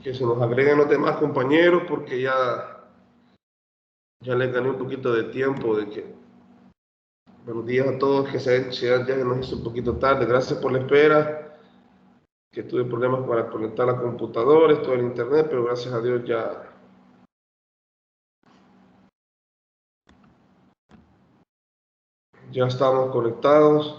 que se nos agreguen los demás compañeros, porque ya les gané un poquito de tiempo de que... Buenos días a todos, que ya nos hizo un poquito tarde, gracias por la espera, que tuve problemas para conectar la computadora, esto el internet, pero gracias a Dios ya estamos conectados.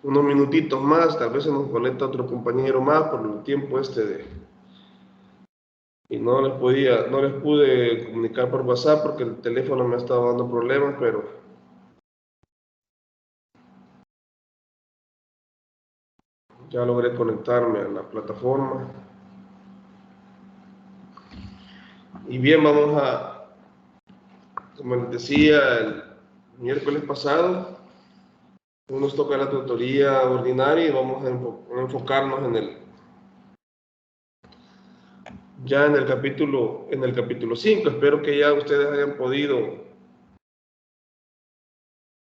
Unos minutitos más, tal vez se nos conecta otro compañero más por el tiempo y no les pude comunicar por WhatsApp porque el teléfono me ha estado dando problemas, pero ya logré conectarme a la plataforma. Y bien, como les decía, el miércoles pasado nos toca la tutoría ordinaria y vamos a enfocarnos ya en el capítulo 5. Espero que ya ustedes hayan podido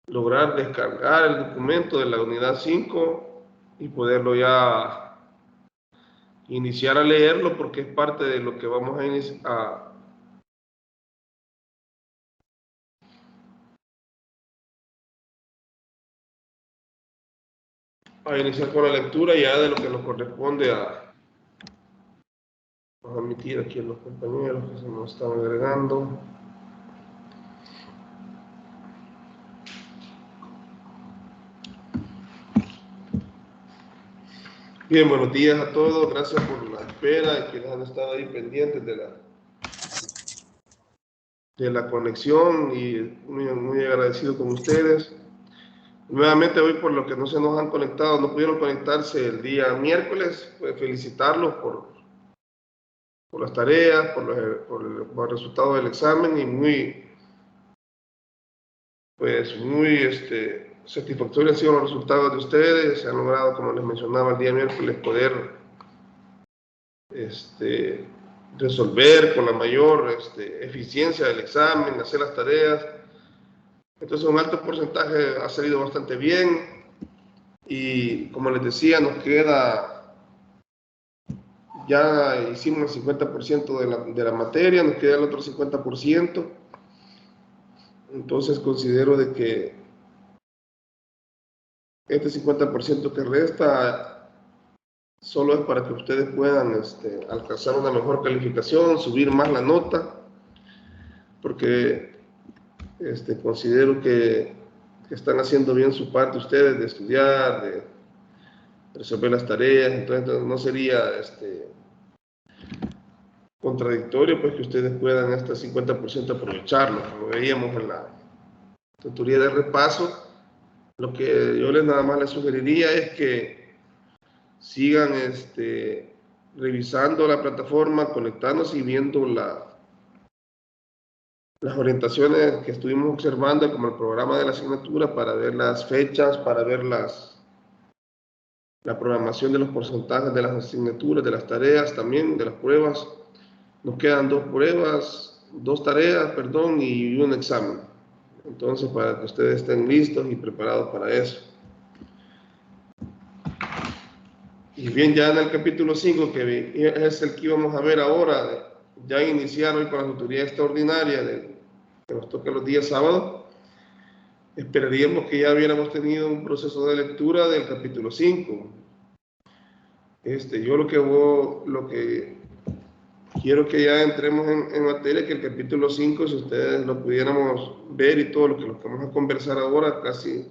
lograr descargar el documento de la unidad 5 y poderlo ya iniciar a leerlo, porque es parte de lo que vamos a iniciar con la lectura ya de lo que nos corresponde a admitir aquí a los compañeros que se nos están agregando. Bien, buenos días a todos, gracias por la espera y quienes han estado ahí pendientes de la conexión, y muy agradecido con ustedes. Nuevamente hoy, por lo que no se nos han conectado, no pudieron conectarse el día miércoles, pues felicitarlos por las tareas, por el resultado del examen, y muy satisfactorios han sido los resultados de ustedes. Se han logrado, como les mencionaba el día miércoles, poder resolver con la mayor eficiencia del examen, hacer las tareas. Entonces un alto porcentaje ha salido bastante bien, y como les decía, nos queda, ya hicimos el 50% de la materia, nos queda el otro 50%. Entonces considero de que este 50% que resta solo es para que ustedes puedan alcanzar una mejor calificación, subir más la nota, porque considero que están haciendo bien su parte ustedes de estudiar, de resolver las tareas. Entonces no sería contradictorio pues que ustedes puedan este 50% aprovecharlo, como veíamos en la tutoría de repaso. Lo que yo nada más les sugeriría es que sigan revisando la plataforma, conectándose y viendo las orientaciones que estuvimos observando, como el programa de la asignatura, para ver las fechas, para ver la programación de los porcentajes de las asignaturas, de las tareas, también de las pruebas. Nos quedan dos tareas, y un examen. Entonces, para que ustedes estén listos y preparados para eso. Y bien, ya en el capítulo 5, que es el que íbamos a ver ahora, ya iniciar hoy con la tutoría extraordinaria que nos toca los días sábados, esperaríamos que ya hubiéramos tenido un proceso de lectura del capítulo 5. Yo lo que quiero que ya entremos en materia, que el capítulo 5, si ustedes lo pudiéramos ver, y todo lo que vamos a conversar ahora casi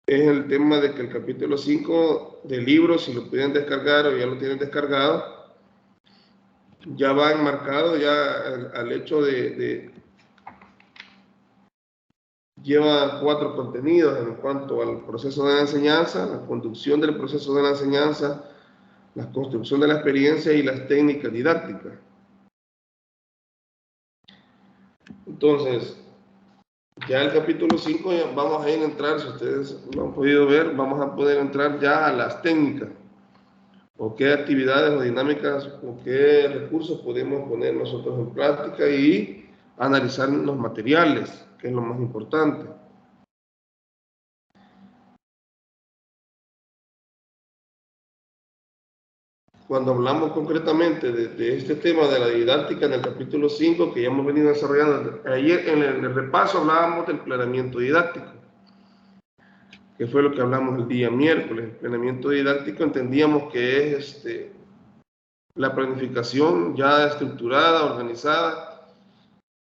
es el tema de que el capítulo 5 del libro, si lo pudieran descargar o ya lo tienen descargado, ya va enmarcado ya al hecho de lleva 4 contenidos en cuanto al proceso de la enseñanza, la conducción del proceso de la enseñanza, la construcción de la experiencia y las técnicas didácticas. Entonces, ya el capítulo 5 vamos a entrar, si ustedes lo han podido ver, vamos a poder entrar ya a las técnicas, o qué actividades o dinámicas o qué recursos podemos poner nosotros en práctica y analizar los materiales, que es lo más importante. Cuando hablamos concretamente de este tema de la didáctica en el capítulo 5, que ya hemos venido desarrollando, ayer en el repaso hablábamos del planeamiento didáctico, que fue lo que hablamos el día miércoles. El planeamiento didáctico entendíamos que es la planificación ya estructurada, organizada,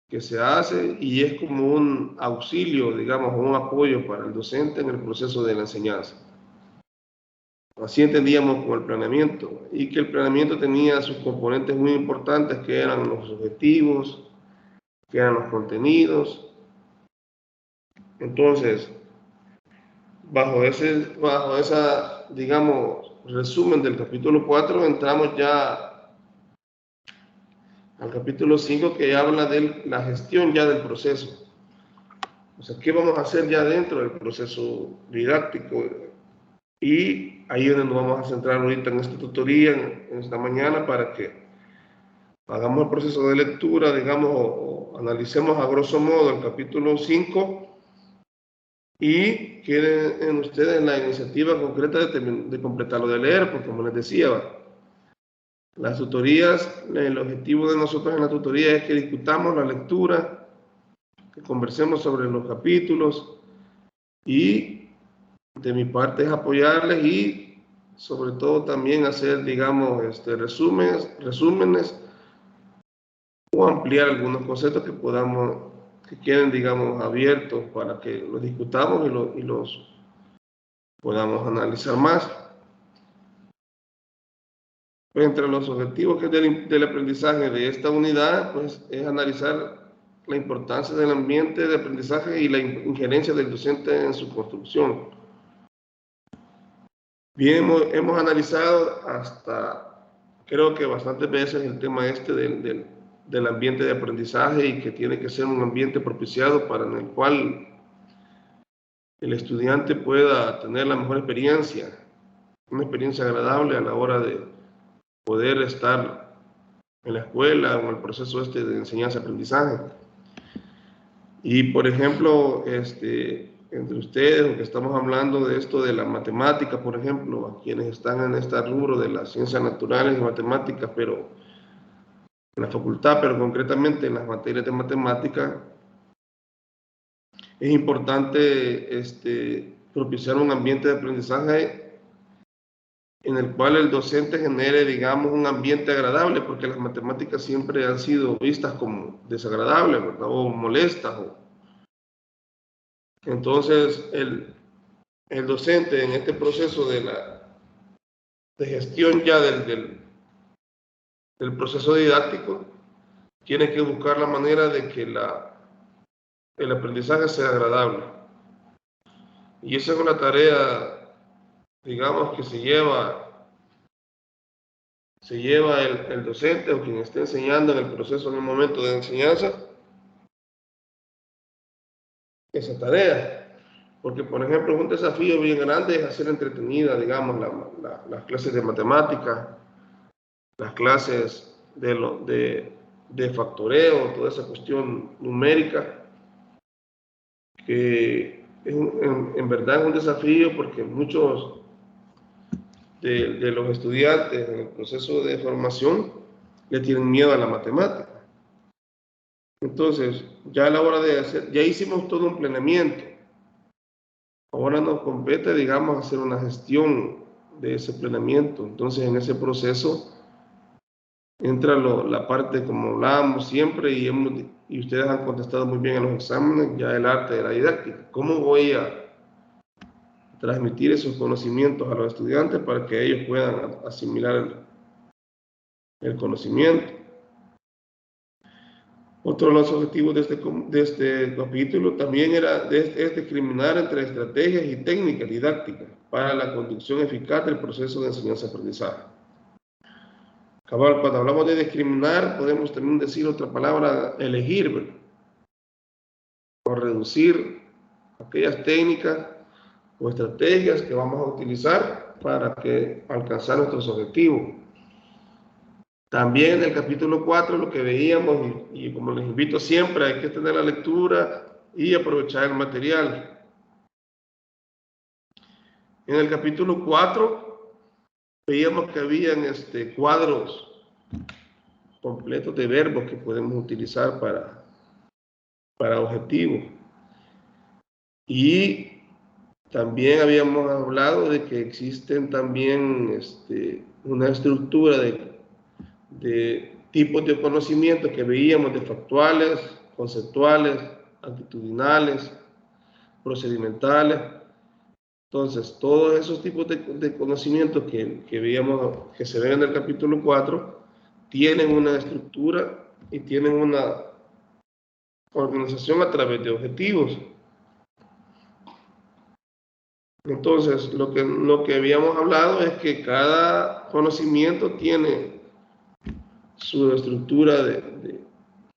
que se hace y es como un auxilio, digamos, un apoyo para el docente en el proceso de la enseñanza. Así entendíamos con el planeamiento, y que el planeamiento tenía sus componentes muy importantes, que eran los objetivos, que eran los contenidos. Entonces, bajo esa, digamos, resumen del capítulo 4, entramos ya al capítulo 5, que habla de la gestión ya del proceso. O sea, ¿qué vamos a hacer ya dentro del proceso didáctico? Y ahí es donde nos vamos a centrar ahorita en esta tutoría, en esta mañana, para que hagamos el proceso de lectura, digamos, o analicemos a grosso modo el capítulo 5 y queden ustedes la iniciativa concreta de completarlo de leer, porque como les decía, las tutorías, el objetivo de nosotros en la tutoría es que discutamos la lectura, que conversemos sobre los capítulos, y de mi parte es apoyarles y sobre todo también hacer, digamos, resúmenes o ampliar algunos conceptos que queden, digamos, abiertos para que los discutamos y los podamos analizar más. Pues entre los objetivos que del aprendizaje de esta unidad, pues es analizar la importancia del ambiente de aprendizaje y la injerencia del docente en su construcción. Bien, hemos analizado hasta, creo que bastantes veces, el tema del ambiente de aprendizaje, y que tiene que ser un ambiente propiciado para el cual el estudiante pueda tener la mejor experiencia, una experiencia agradable a la hora de poder estar en la escuela o en el proceso de enseñanza-aprendizaje. Y por ejemplo, entre ustedes, que estamos hablando de esto de la matemática, por ejemplo, a quienes están en este rubro de las ciencias naturales y matemáticas, pero en la facultad, pero concretamente en las materias de matemática, es importante propiciar un ambiente de aprendizaje en el cual el docente genere, digamos, un ambiente agradable, porque las matemáticas siempre han sido vistas como desagradables, ¿verdad? O molestas. Entonces, el docente en este proceso de gestión ya del proceso didáctico tiene que buscar la manera de que el aprendizaje sea agradable. Y esa es una tarea, digamos, que se lleva el docente o quien esté enseñando en el proceso, en el momento de enseñanza, esa tarea. Porque, por ejemplo, un desafío bien grande es hacer entretenida, digamos, las clases de matemática, las clases de factoreo, toda esa cuestión numérica, que en verdad es un desafío, porque muchos de los estudiantes en el proceso de formación le tienen miedo a la matemática. Entonces, ya a la hora de hacer, ya hicimos todo un planeamiento. Ahora nos compete, digamos, hacer una gestión de ese planeamiento. Entonces, en ese proceso entra la parte, como hablábamos siempre, y ustedes han contestado muy bien en los exámenes, ya el arte de la didáctica. ¿Cómo voy a transmitir esos conocimientos a los estudiantes para que ellos puedan asimilar el conocimiento? Otro de los objetivos de este capítulo también es discriminar entre estrategias y técnicas didácticas para la conducción eficaz del proceso de enseñanza-aprendizaje. Cabal, cuando hablamos de discriminar, podemos también decir otra palabra, elegir, ¿verdad? O reducir aquellas técnicas o estrategias que vamos a utilizar para alcanzar nuestros objetivos. También en el capítulo 4 lo que veíamos, y como les invito siempre, hay que tener la lectura y aprovechar el material. En el capítulo 4 veíamos que habían cuadros completos de verbos que podemos utilizar para objetivos. Y también habíamos hablado de que existen también una estructura de tipos de conocimiento que veíamos, de factuales, conceptuales, actitudinales, procedimentales. Entonces, todos esos tipos de conocimientos que veíamos, que se ven en el capítulo 4, tienen una estructura y tienen una organización a través de objetivos. Entonces, lo que habíamos hablado es que cada conocimiento tiene su estructura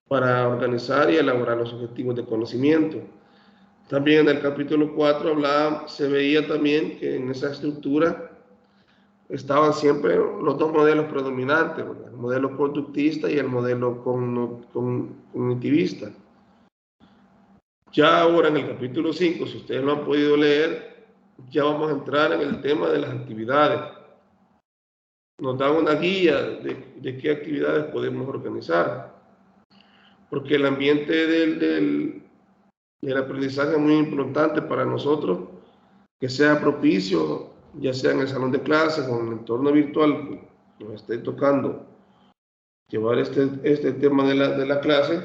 para organizar y elaborar los objetivos de conocimiento. También en el capítulo 4 se veía también que en esa estructura estaban siempre los dos modelos predominantes, ¿verdad? El modelo conductista y el modelo cognitivista. Ya ahora en el capítulo 5, si ustedes lo han podido leer, ya vamos a entrar en el tema de las actividades. Nos da una guía de qué actividades podemos organizar, porque el ambiente del aprendizaje es muy importante para nosotros, que sea propicio, ya sea en el salón de clases o en el entorno virtual que nos esté tocando llevar este tema de la clase,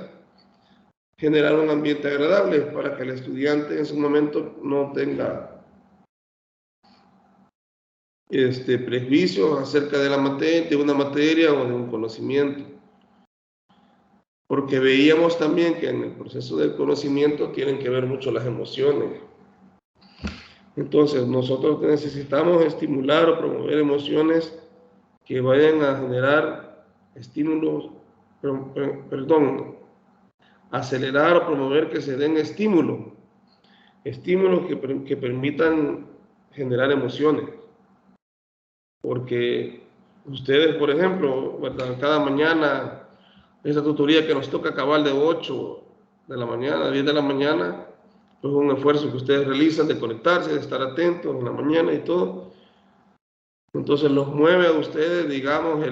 generar un ambiente agradable para que el estudiante en su momento no tenga prejuicios acerca de una materia o de un conocimiento. Porque veíamos también que en el proceso del conocimiento tienen que ver mucho las emociones. Entonces, nosotros necesitamos estimular o promover emociones que vayan a generar estímulos, acelerar o promover que se den estímulos que permitan generar emociones. Porque ustedes, por ejemplo, ¿verdad? Cada mañana, esa tutoría que nos toca acabar de 8 de la mañana a 10 de la mañana, pues es un esfuerzo que ustedes realizan de conectarse, de estar atentos en la mañana y todo. Entonces los mueve a ustedes, digamos,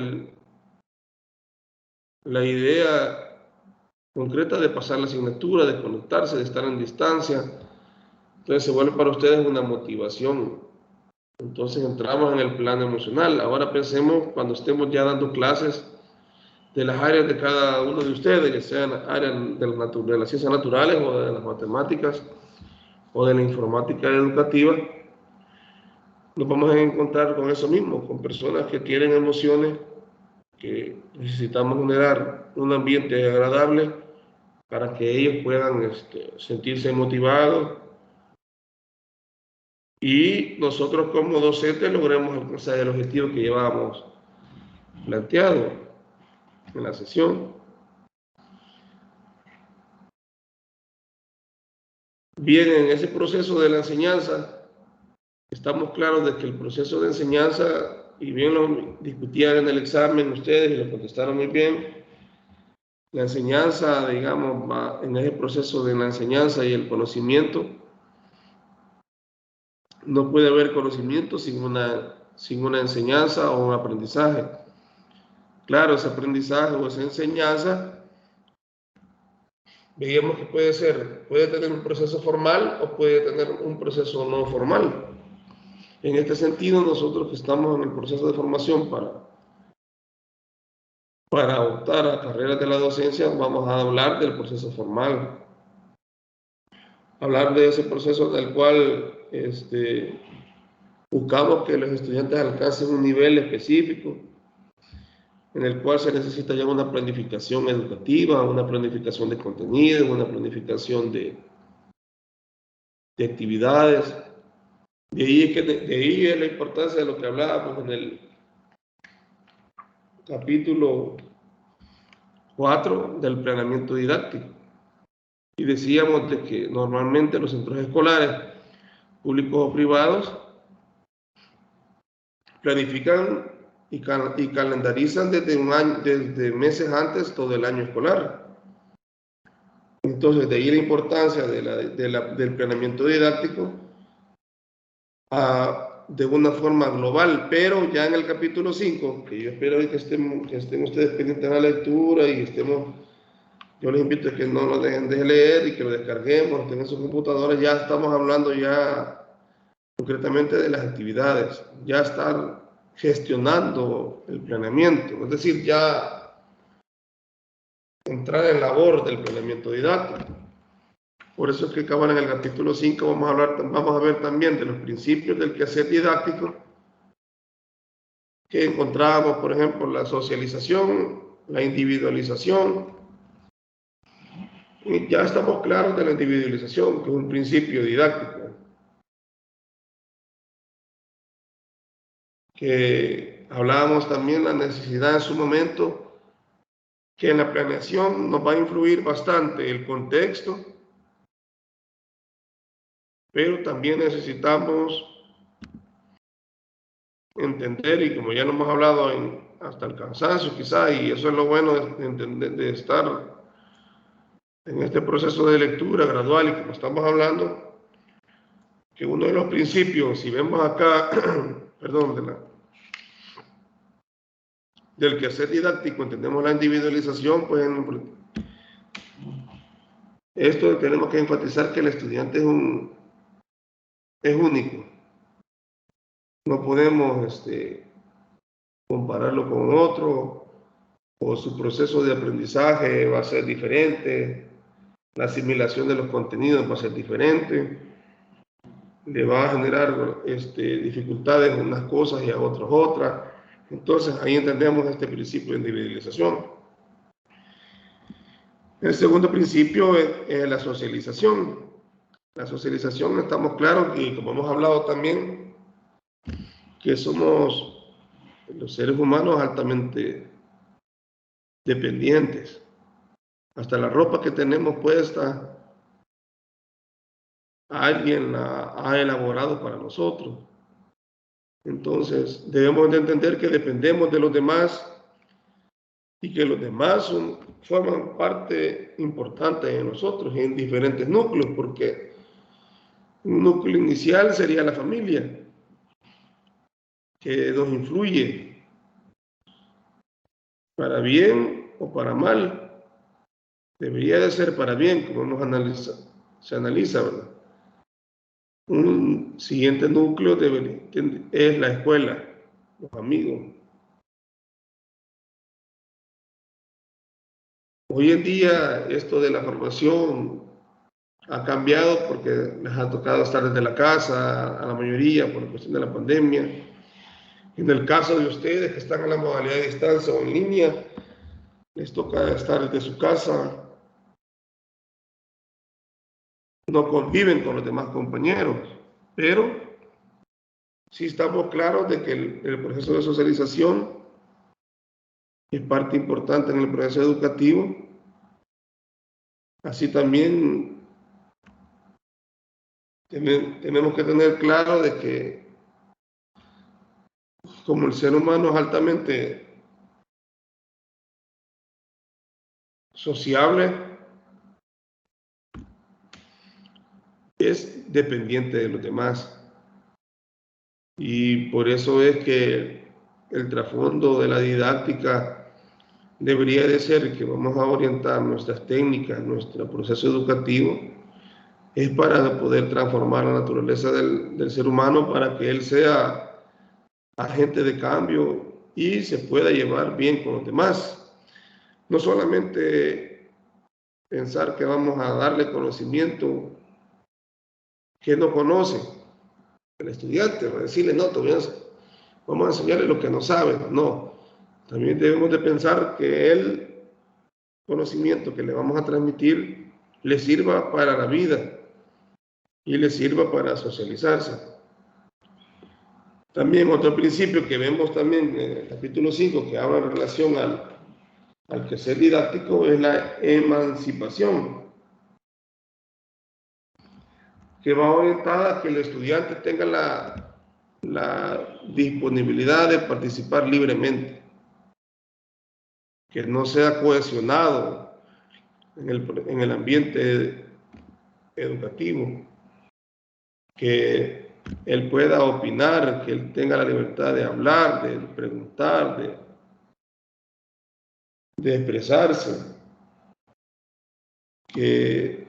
la idea concreta de pasar la asignatura, de conectarse, de estar en distancia. Entonces se vuelve para ustedes una motivación. Entonces entramos en el plano emocional. Ahora pensemos cuando estemos ya dando clases de las áreas de cada uno de ustedes, ya sean áreas de las ciencias naturales o de las matemáticas o de la informática educativa, nos vamos a encontrar con eso mismo, con personas que tienen emociones, que necesitamos generar un ambiente agradable para que ellos puedan sentirse motivados y nosotros como docentes logremos alcanzar el objetivo que llevábamos planteado en la sesión. Bien, en ese proceso de la enseñanza, estamos claros de que el proceso de enseñanza, y bien lo discutían en el examen ustedes y lo contestaron muy bien, la enseñanza, digamos, va en ese proceso de la enseñanza y el conocimiento, no puede haber conocimiento sin una enseñanza o un aprendizaje. Claro, ese aprendizaje o esa enseñanza, veíamos que puede tener un proceso formal o puede tener un proceso no formal. En este sentido, nosotros que estamos en el proceso de formación para optar a carreras de la docencia, vamos a hablar del proceso formal. Hablar de ese proceso del cual buscamos que los estudiantes alcancen un nivel específico. en el cual se necesita ya una planificación educativa, una planificación de contenido, una planificación de actividades. De ahí es la importancia de lo que hablábamos en el capítulo 4 del planeamiento didáctico. Y decíamos de que normalmente los centros escolares, públicos o privados, planifican y calendarizan desde meses antes todo el año escolar. Entonces, de ahí la importancia del planeamiento didáctico de una forma global, pero ya en el capítulo 5, que yo espero que estén ustedes pendientes de la lectura y yo les invito a que no lo dejen de leer y que lo descarguemos, tengan sus computadoras, ya estamos hablando ya concretamente de las actividades, ya estar gestionando el planeamiento, es decir, ya entrar en labor del planeamiento didáctico. Por eso es que acaban en el capítulo 5 vamos a ver también de los principios del quehacer didáctico, que encontramos, por ejemplo, la socialización, la individualización. Y ya estamos claros de la individualización, que es un principio didáctico, que hablábamos también de la necesidad en su momento, que en la planeación nos va a influir bastante el contexto, pero también necesitamos entender, y como ya lo hemos hablado hasta el cansancio quizá, y eso es lo bueno de estar en este proceso de lectura gradual y como estamos hablando, que uno de los principios, si vemos acá, perdón, del quehacer didáctico, entendemos la individualización, pues esto tenemos que enfatizar que el estudiante es único. No podemos compararlo con otro, o su proceso de aprendizaje va a ser diferente, la asimilación de los contenidos va a ser diferente, le va a generar dificultades en unas cosas y a otras. Entonces ahí entendemos este principio de individualización. El segundo principio es la socialización. La socialización, estamos claros que, como hemos hablado también, que somos los seres humanos altamente dependientes. Hasta la ropa que tenemos puesta, alguien la ha elaborado para nosotros. Entonces, debemos de entender que dependemos de los demás y que los demás forman parte importante de nosotros en diferentes núcleos, porque un núcleo inicial sería la familia, que nos influye para bien o para mal. Debería de ser para bien, como se analiza, ¿verdad? Un siguiente núcleo es la escuela, los amigos. Hoy en día esto de la formación ha cambiado porque les ha tocado estar desde la casa a la mayoría por la cuestión de la pandemia. En el caso de ustedes que están en la modalidad de distancia o en línea, les toca estar desde su casa, no conviven con los demás compañeros, pero sí estamos claros de que el proceso de socialización es parte importante en el proceso educativo. Así también tenemos que tener claro de que como el ser humano es altamente sociable, es dependiente de los demás. Y por eso es que el trasfondo de la didáctica debería de ser que vamos a orientar nuestras técnicas, nuestro proceso educativo, es para poder transformar la naturaleza del ser humano para que él sea agente de cambio y se pueda llevar bien con los demás. No solamente pensar que vamos a darle conocimiento que no conoce el estudiante, decirle, no, vamos a enseñarle lo que no sabe, no. También debemos de pensar que el conocimiento que le vamos a transmitir le sirva para la vida y le sirva para socializarse. También otro principio que vemos también en el capítulo 5, que habla en relación al quehacer didáctico, es la emancipación, que va orientada a que el estudiante tenga la disponibilidad de participar libremente, que no sea cohesionado en el ambiente educativo, que él pueda opinar, que él tenga la libertad de hablar, de preguntar, de expresarse, que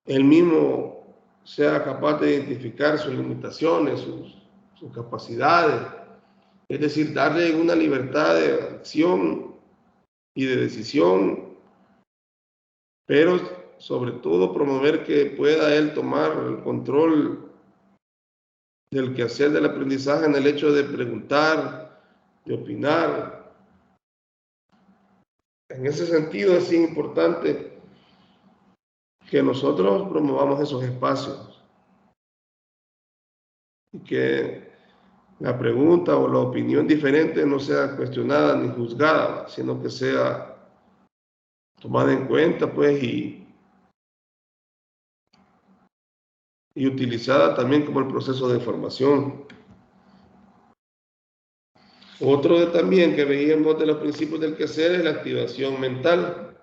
él mismo sea capaz de identificar sus limitaciones, sus capacidades, es decir, darle una libertad de acción y de decisión, pero sobre todo promover que pueda él tomar el control del quehacer del aprendizaje en el hecho de preguntar, de opinar. En ese sentido es importante que nosotros promovamos esos espacios y que la pregunta o la opinión diferente no sea cuestionada ni juzgada, sino que sea tomada en cuenta, pues, y utilizada también como el proceso de formación. Otro también que veíamos de los principios del quehacer es la activación mental.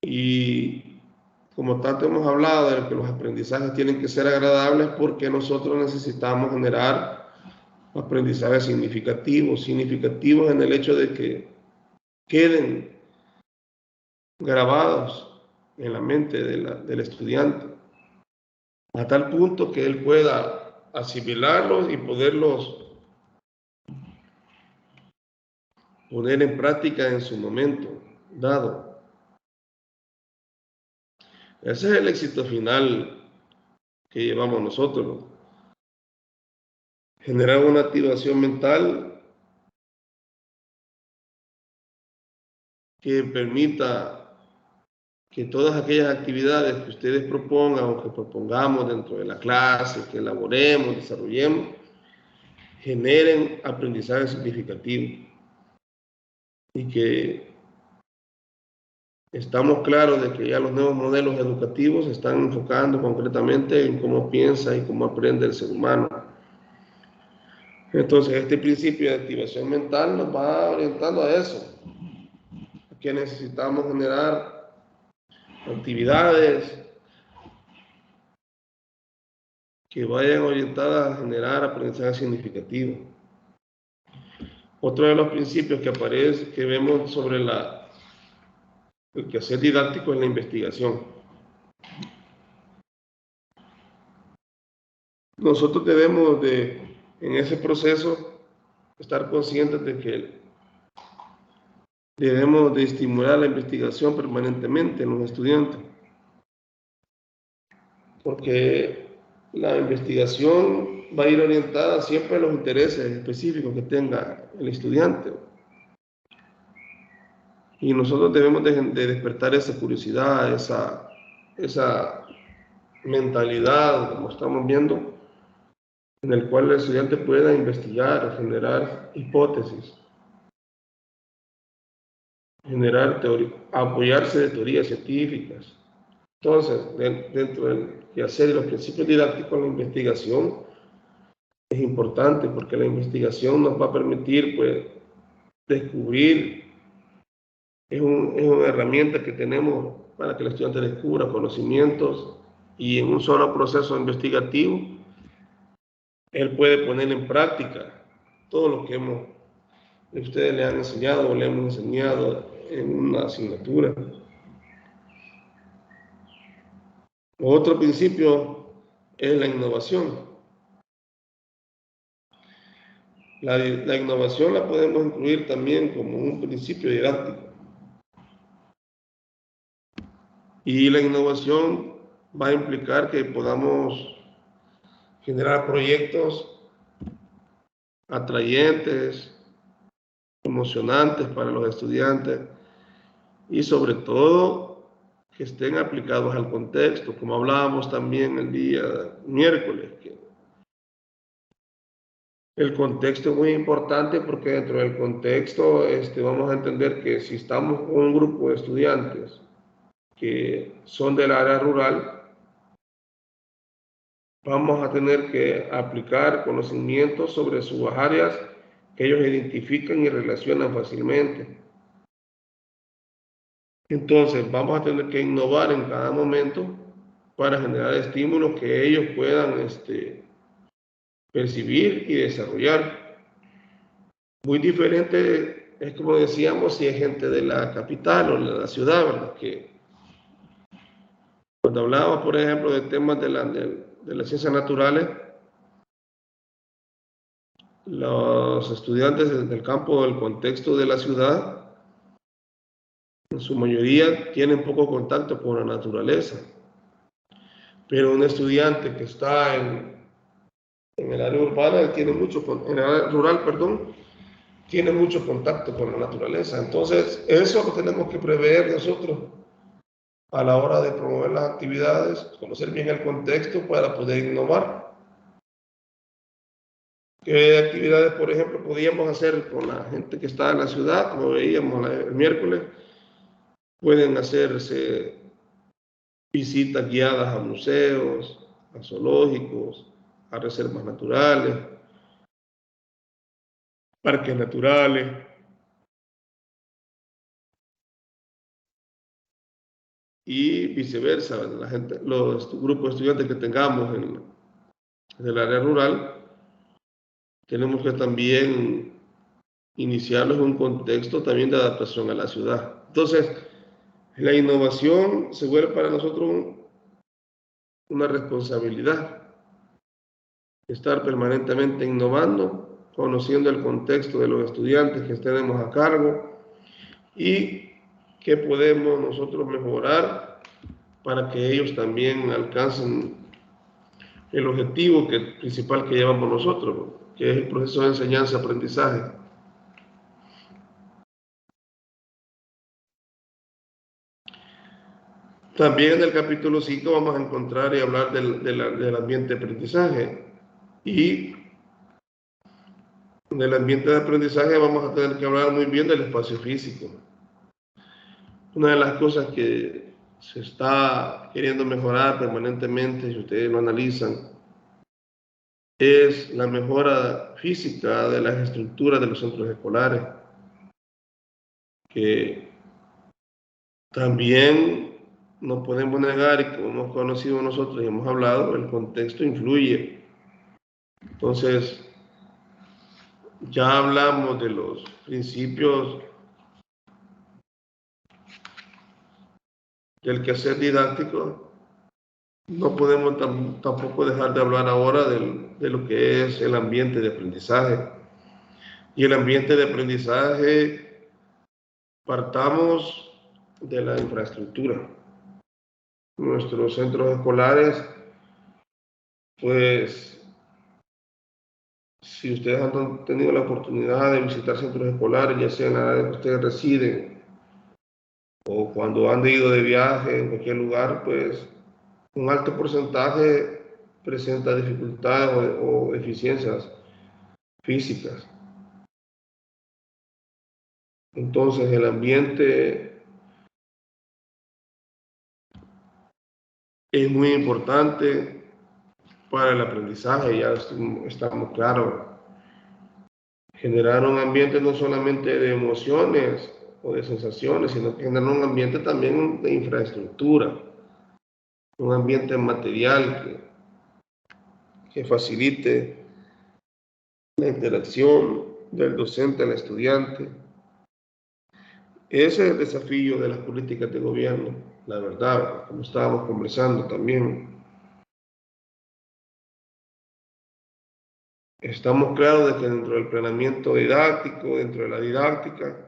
Y como tanto hemos hablado de que los aprendizajes tienen que ser agradables, porque nosotros necesitamos generar aprendizajes significativos en el hecho de que queden grabados en la mente del estudiante, a tal punto que él pueda asimilarlos y poderlos poner en práctica en su momento dado. Ese es el éxito final que llevamos nosotros, ¿no? Generar una activación mental que permita que todas aquellas actividades que ustedes propongan o que propongamos dentro de la clase, que elaboremos, desarrollemos, generen aprendizaje significativo y que estamos claros de que ya los nuevos modelos educativos se están enfocando concretamente en cómo piensa y cómo aprende el ser humano. Entonces, este principio de activación mental nos va orientando a eso, a que necesitamos generar actividades que vayan orientadas a generar aprendizaje significativo. Otro de los principios que aparece, que vemos sobre el quehacer didáctico, es la investigación. Nosotros debemos en ese proceso, estar conscientes de que debemos de estimular la investigación permanentemente en los estudiantes, porque la investigación va a ir orientada siempre a los intereses específicos que tenga el estudiante. Y nosotros debemos de despertar esa curiosidad, esa mentalidad, como estamos viendo, en el cual el estudiante pueda investigar, generar hipótesis, generar teoría, apoyarse de teorías científicas. Entonces, dentro del quehacer y los principios didácticos, la investigación es importante porque la investigación nos va a permitir, pues, descubrir, es una herramienta que tenemos para que el estudiante descubra conocimientos y en un solo proceso investigativo, él puede poner en práctica todo lo que ustedes le han enseñado o le hemos enseñado en una asignatura. Otro principio es la innovación. La innovación la podemos incluir también como un principio didáctico. Y la innovación va a implicar que podamos generar proyectos atrayentes, emocionantes para los estudiantes y sobre todo que estén aplicados al contexto, como hablábamos también el día miércoles, que el contexto es muy importante porque dentro del contexto vamos a entender que si estamos con un grupo de estudiantes que son del área rural, vamos a tener que aplicar conocimientos sobre sus áreas que ellos identifican y relacionan fácilmente. Entonces, vamos a tener que innovar en cada momento para generar estímulos que ellos puedan percibir y desarrollar. Muy diferente es como decíamos si es gente de la capital o de la ciudad, ¿verdad? Que cuando hablábamos, por ejemplo, de temas de las ciencias naturales, los estudiantes del campo del contexto de la ciudad, en su mayoría, tienen poco contacto con la naturaleza. Pero un estudiante que está en el área urbana, tiene mucho, en el área rural, perdón, tiene mucho contacto con la naturaleza. Entonces, eso lo tenemos que prever nosotros a la hora de promover las actividades, conocer bien el contexto para poder innovar. ¿Qué actividades, por ejemplo, podíamos hacer con la gente que está en la ciudad? Como veíamos el miércoles, pueden hacerse visitas guiadas a museos, a zoológicos, a reservas naturales, parques naturales, y viceversa. La gente, los grupos de estudiantes que tengamos en el área rural, tenemos que también iniciarlos en un contexto también de adaptación a la ciudad. Entonces, la innovación se vuelve para nosotros una responsabilidad, estar permanentemente innovando, conociendo el contexto de los estudiantes que tenemos a cargo y qué podemos nosotros mejorar para que ellos también alcancen el objetivo principal que llevamos nosotros, que es el proceso de enseñanza-aprendizaje. También en el capítulo 5 vamos a encontrar y hablar del ambiente de aprendizaje. Y en el ambiente de aprendizaje vamos a tener que hablar muy bien del espacio físico. Una de las cosas que se está queriendo mejorar permanentemente, si ustedes lo analizan, es la mejora física de las estructuras de los centros escolares, que también no podemos negar, y como hemos conocido nosotros y hemos hablado, el contexto influye. Entonces, ya hablamos de los principios del quehacer didáctico, no podemos tampoco dejar de hablar ahora de lo que es el ambiente de aprendizaje. Y el ambiente de aprendizaje, partamos de la infraestructura. Nuestros centros escolares, pues, si ustedes han tenido la oportunidad de visitar centros escolares, ya sea en la área que ustedes residen o cuando han ido de viaje en cualquier lugar, pues un alto porcentaje presenta dificultades o deficiencias físicas. Entonces el ambiente es muy importante para el aprendizaje, ya estamos claros. Generar un ambiente no solamente de emociones o de sensaciones, sino que generar un ambiente también de infraestructura, un ambiente material que facilite la interacción del docente al estudiante. Ese es el desafío de las políticas de gobierno, la verdad, como estábamos conversando también. Estamos claros de que dentro del planeamiento didáctico, dentro de la didáctica,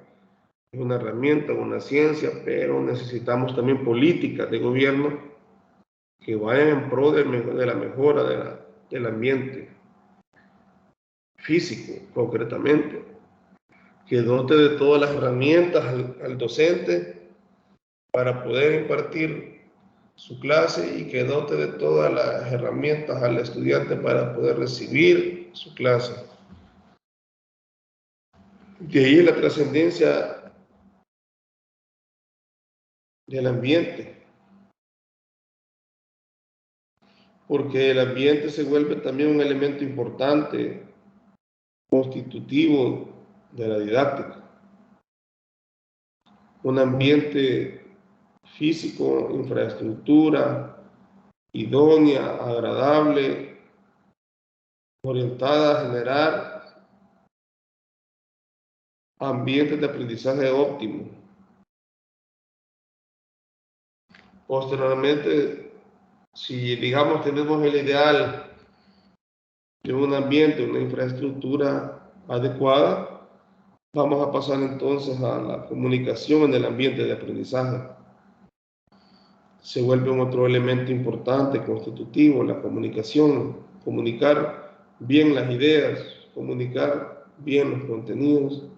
es una herramienta, una ciencia, pero necesitamos también políticas de gobierno que vayan en pro de la mejora del ambiente físico, concretamente, que dote de todas las herramientas al docente para poder impartir su clase y que dote de todas las herramientas al estudiante para poder recibir su clase. De ahí la trascendencia del ambiente, porque el ambiente se vuelve también un elemento importante, constitutivo de la didáctica. Un ambiente físico, infraestructura idónea, agradable, orientada a generar ambientes de aprendizaje óptimo. Posteriormente, si digamos tenemos el ideal de un ambiente, una infraestructura adecuada, vamos a pasar entonces a la comunicación en el ambiente de aprendizaje. Se vuelve un otro elemento importante, constitutivo, la comunicación, comunicar bien las ideas, comunicar bien los contenidos.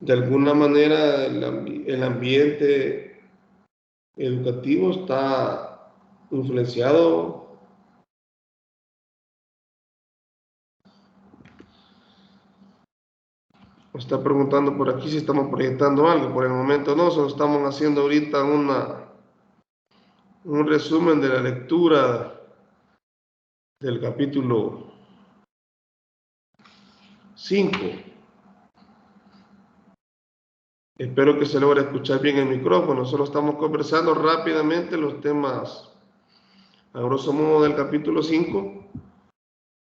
De alguna manera el ambiente educativo está influenciado. Me está preguntando por aquí si estamos proyectando algo. Por el momento no, solo estamos haciendo ahorita un resumen de la lectura del capítulo 5. Espero que se logre escuchar bien el micrófono. Solo estamos conversando rápidamente los temas, a grosso modo, del capítulo 5,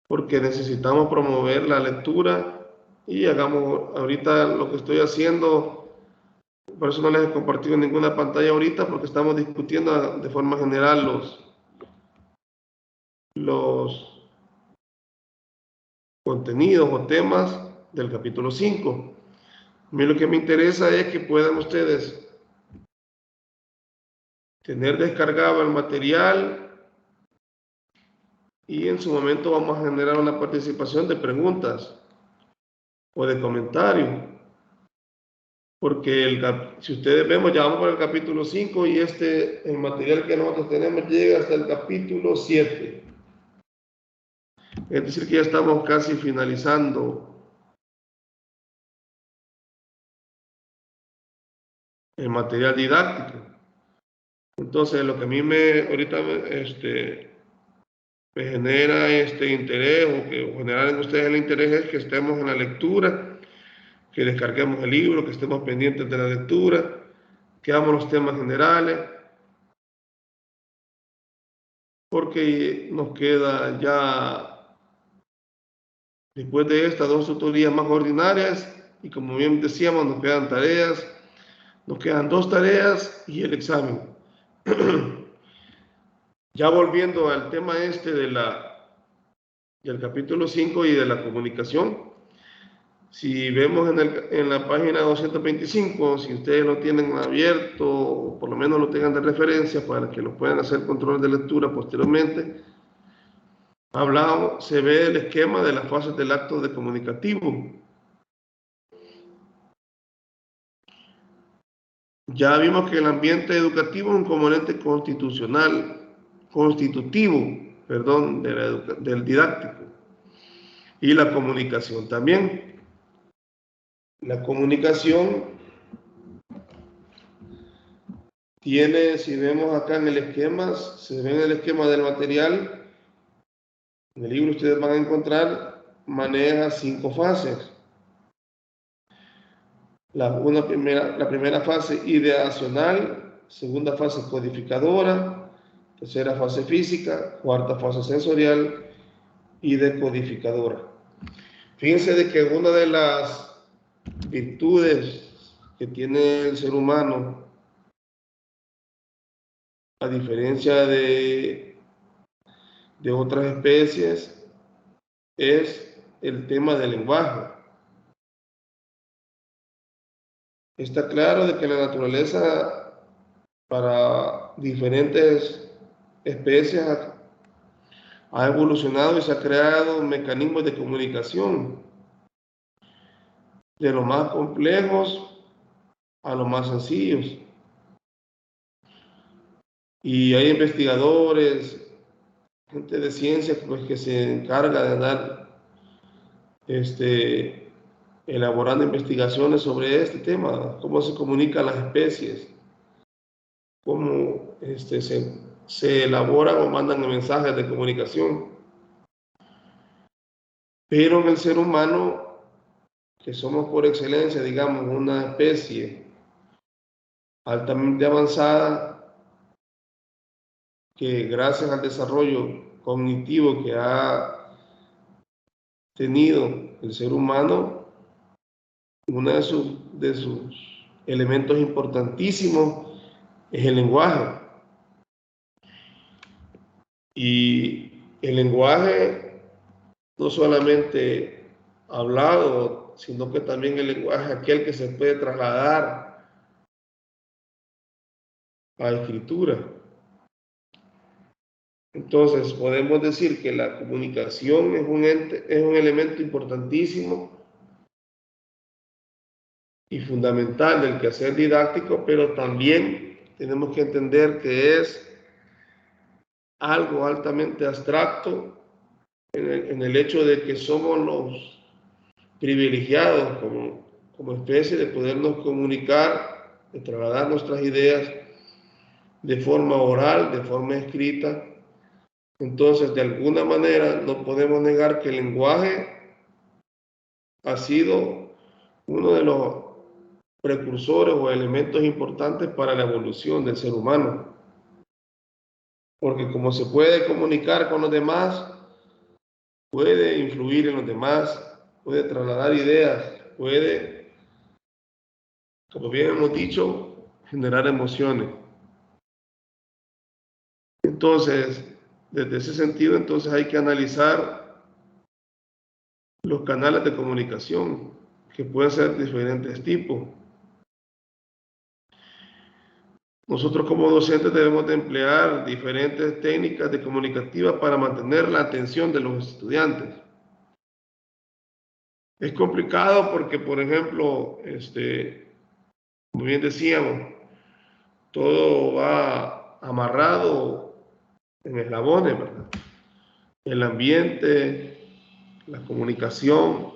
porque necesitamos promover la lectura y hagamos ahorita lo que estoy haciendo. Por eso no les he compartido ninguna pantalla ahorita, porque estamos discutiendo de forma general los contenidos o temas del capítulo 5. A mí lo que me interesa es que puedan ustedes tener descargado el material y en su momento vamos a generar una participación de preguntas o de comentarios. Porque si ustedes vemos, ya vamos por el capítulo 5 y el material que nosotros tenemos llega hasta el capítulo 7. Es decir, que ya estamos casi finalizando el material didáctico. Entonces, lo que a mí ahorita me genera interés o que generar en ustedes el interés es que estemos en la lectura, que descarguemos el libro, que estemos pendientes de la lectura, que hagamos los temas generales, porque nos queda ya, después de estas 2 tutorías más ordinarias, y como bien decíamos, nos quedan tareas, nos quedan 2 tareas y el examen. Ya volviendo al tema del capítulo 5 y de la comunicación, si vemos en la página 225, si ustedes lo tienen abierto, o por lo menos lo tengan de referencia para que lo puedan hacer control de lectura posteriormente, se ve el esquema de las fases del acto de comunicativo. Ya vimos que el ambiente educativo es un componente constitutivo, del didáctico. Y la comunicación también. La comunicación tiene, si vemos acá en el esquema, se ve en el esquema del material, en el libro ustedes van a encontrar, maneja 5 fases. La primera fase ideacional, segunda fase codificadora, tercera fase física, cuarta fase sensorial y decodificadora. Fíjense de que una de las virtudes que tiene el ser humano, a diferencia de otras especies, es el tema del lenguaje. Está claro de que la naturaleza, para diferentes especies ha evolucionado y se ha creado mecanismos de comunicación de los más complejos a los más sencillos. Y hay investigadores, gente de ciencia, pues, que se encarga de andar elaborando investigaciones sobre este tema, cómo se comunican las especies, cómo se elaboran o mandan mensajes de comunicación. Pero en el ser humano, que somos por excelencia, digamos, una especie altamente avanzada, que gracias al desarrollo cognitivo que ha tenido el ser humano, uno de sus elementos importantísimos es el lenguaje. Y el lenguaje no solamente hablado, sino que también el lenguaje aquel que se puede trasladar a escritura. Entonces, podemos decir que la comunicación es un elemento importantísimo y fundamental del quehacer didáctico, pero también tenemos que entender que es algo altamente abstracto en el hecho de que somos los privilegiados como especie de podernos comunicar, de trasladar nuestras ideas de forma oral, de forma escrita. Entonces, de alguna manera, no podemos negar que el lenguaje ha sido uno de los precursores o elementos importantes para la evolución del ser humano. Porque como se puede comunicar con los demás, puede influir en los demás, puede trasladar ideas, puede, como bien hemos dicho, generar emociones. Entonces, desde ese sentido, entonces hay que analizar los canales de comunicación, que pueden ser de diferentes tipos. Nosotros como docentes debemos de emplear diferentes técnicas de comunicativas para mantener la atención de los estudiantes. Es complicado porque, por ejemplo, como bien decíamos, todo va amarrado en eslabones, ¿verdad? El ambiente, la comunicación,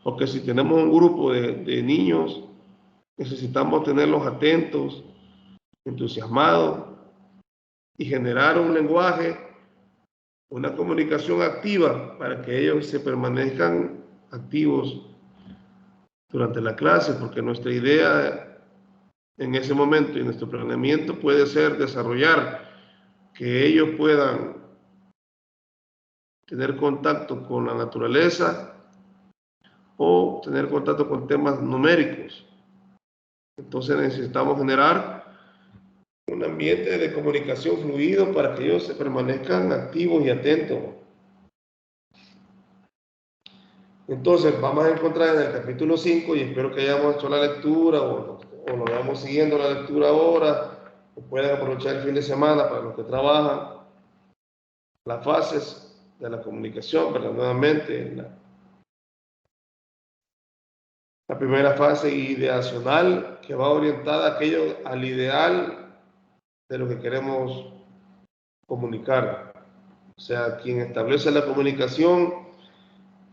porque si tenemos un grupo de niños, necesitamos tenerlos atentos, entusiasmados y generar un lenguaje, una comunicación activa para que ellos se permanezcan activos durante la clase, porque nuestra idea en ese momento y nuestro planeamiento puede ser desarrollar que ellos puedan tener contacto con la naturaleza o tener contacto con temas numéricos. Entonces necesitamos generar un ambiente de comunicación fluido para que ellos se permanezcan activos y atentos. Entonces vamos a encontrar en el capítulo 5, y espero que hayamos hecho la lectura o lo vayamos siguiendo la lectura ahora, o puedan aprovechar el fin de semana para los que trabajan, las fases de la comunicación, pero nuevamente la primera fase ideacional, que va orientada al ideal de lo que queremos comunicar. O sea, quien establece la comunicación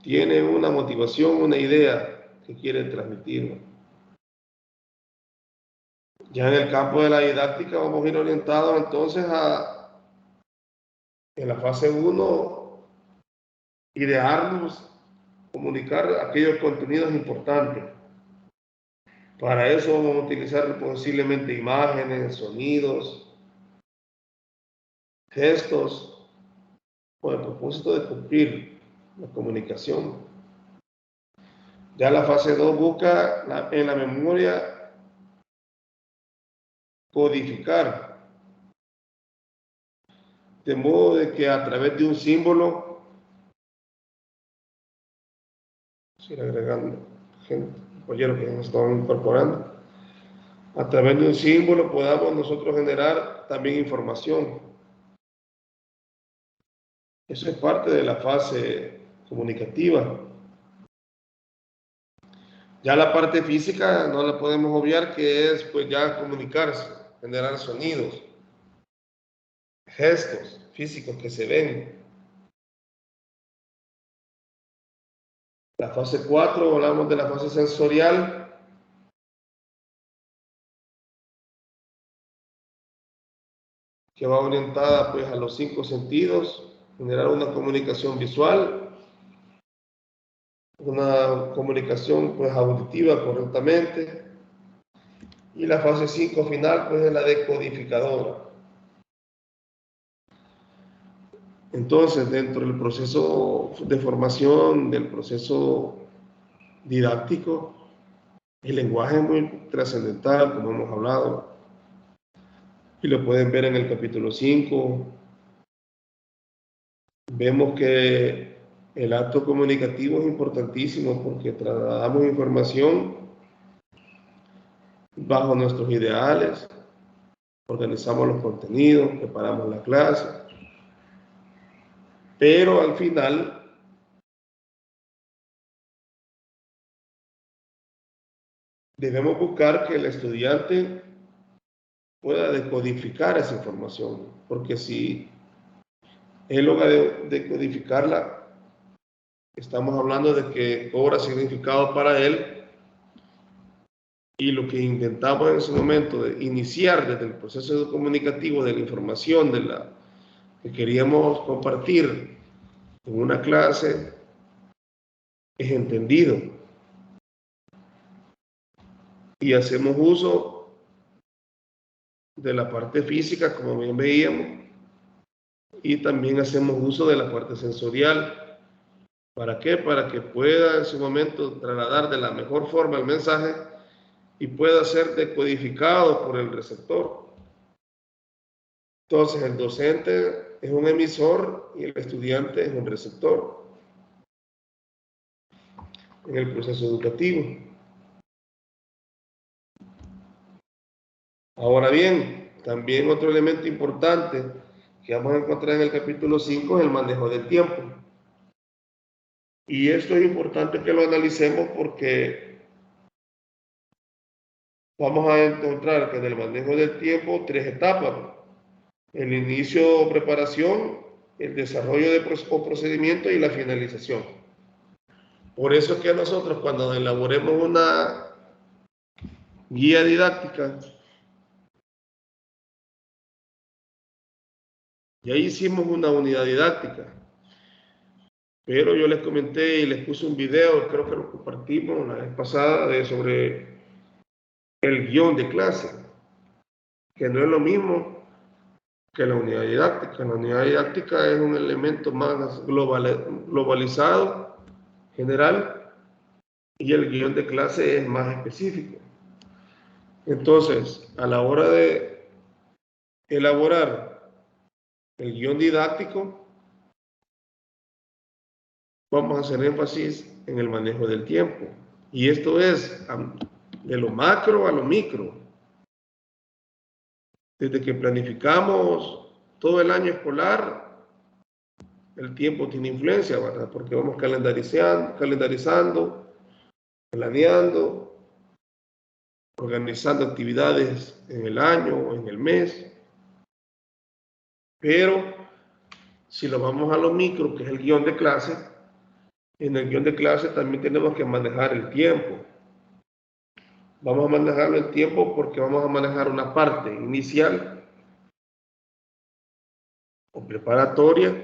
tiene una motivación, una idea que quiere transmitir. Ya en el campo de la didáctica vamos a ir orientados entonces en la fase 1, idearnos, comunicar aquellos contenidos importantes. Para eso vamos a utilizar posiblemente imágenes, sonidos, gestos, con el propósito de cumplir la comunicación. Ya la fase 2 busca en la memoria codificar, de modo de que a través de un símbolo, ir agregando gente, compañeros que nos están incorporando, a través de un símbolo podamos nosotros generar también información. Eso es parte de la fase comunicativa. Ya la parte física no la podemos obviar, que es pues ya comunicarse, generar sonidos, gestos físicos que se ven. La fase 4, hablamos de la fase sensorial, que va orientada pues a los 5 sentidos, generar una comunicación visual, una comunicación pues auditiva correctamente, y la fase 5 final pues es la decodificadora. Entonces, dentro del proceso de formación, del proceso didáctico, el lenguaje es muy trascendental, como hemos hablado, y lo pueden ver en el capítulo 5. Vemos que el acto comunicativo es importantísimo porque trasladamos información bajo nuestros ideales, organizamos los contenidos, preparamos la clase, pero al final debemos buscar que el estudiante pueda decodificar esa información, porque si él logra decodificarla, estamos hablando de que cobra significado para él, y lo que intentamos en ese momento de iniciar desde el proceso comunicativo de la información que queríamos compartir en una clase es entendido, y hacemos uso de la parte física, como bien veíamos, y también hacemos uso de la parte sensorial. ¿Para qué? Para que pueda en su momento trasladar de la mejor forma el mensaje y pueda ser decodificado por el receptor. Entonces, el docente es un emisor y el estudiante es un receptor en el proceso educativo. Ahora bien, también otro elemento importante que vamos a encontrar en el capítulo 5 es el manejo del tiempo. Y esto es importante que lo analicemos porque vamos a encontrar que en el manejo del tiempo 3 etapas: el inicio o preparación, el desarrollo de procedimiento y la finalización. Por eso que nosotros, cuando elaboremos una guía didáctica, ya hicimos una unidad didáctica, pero yo les comenté y les puse un video, creo que lo compartimos la vez pasada, sobre el guión de clase, que no es lo mismo que la unidad didáctica. La unidad didáctica es un elemento más globalizado, general, y el guión de clase es más específico. Entonces, a la hora de elaborar el guión didáctico, vamos a hacer énfasis en el manejo del tiempo. Y esto es de lo macro a lo micro. Desde que planificamos todo el año escolar, el tiempo tiene influencia, ¿verdad? Porque vamos calendarizando, planeando, organizando actividades en el año o en el mes. Pero si lo vamos a lo micro, que es el guión de clase, en el guión de clase también tenemos que manejar el tiempo. Vamos a manejar el tiempo porque vamos a manejar una parte inicial o preparatoria,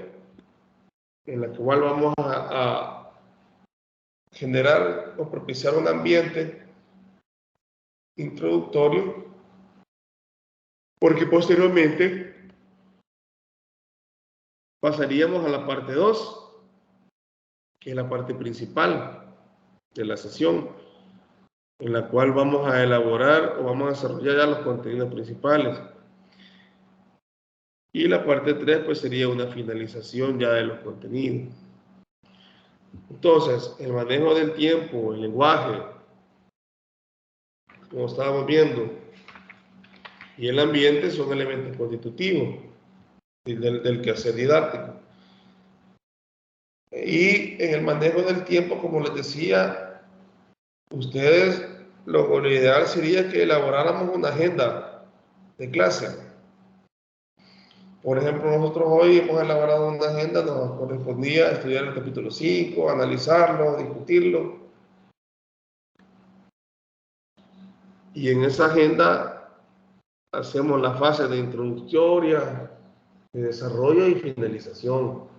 en la cual vamos a generar o propiciar un ambiente introductorio, porque posteriormente pasaríamos a la parte 2, que es la parte principal de la sesión, en la cual vamos a elaborar o vamos a desarrollar ya los contenidos principales. Y la parte 3 pues sería una finalización ya de los contenidos. Entonces, el manejo del tiempo, el lenguaje, como estábamos viendo, y el ambiente son elementos constitutivos del quehacer didáctico. Y en el manejo del tiempo, como les decía, ustedes, lo ideal sería que elaboráramos una agenda de clase. Por ejemplo, nosotros hoy hemos elaborado una agenda, nos correspondía estudiar el capítulo 5, analizarlo, discutirlo. Y en esa agenda hacemos la fase de introductoria, de desarrollo y finalización.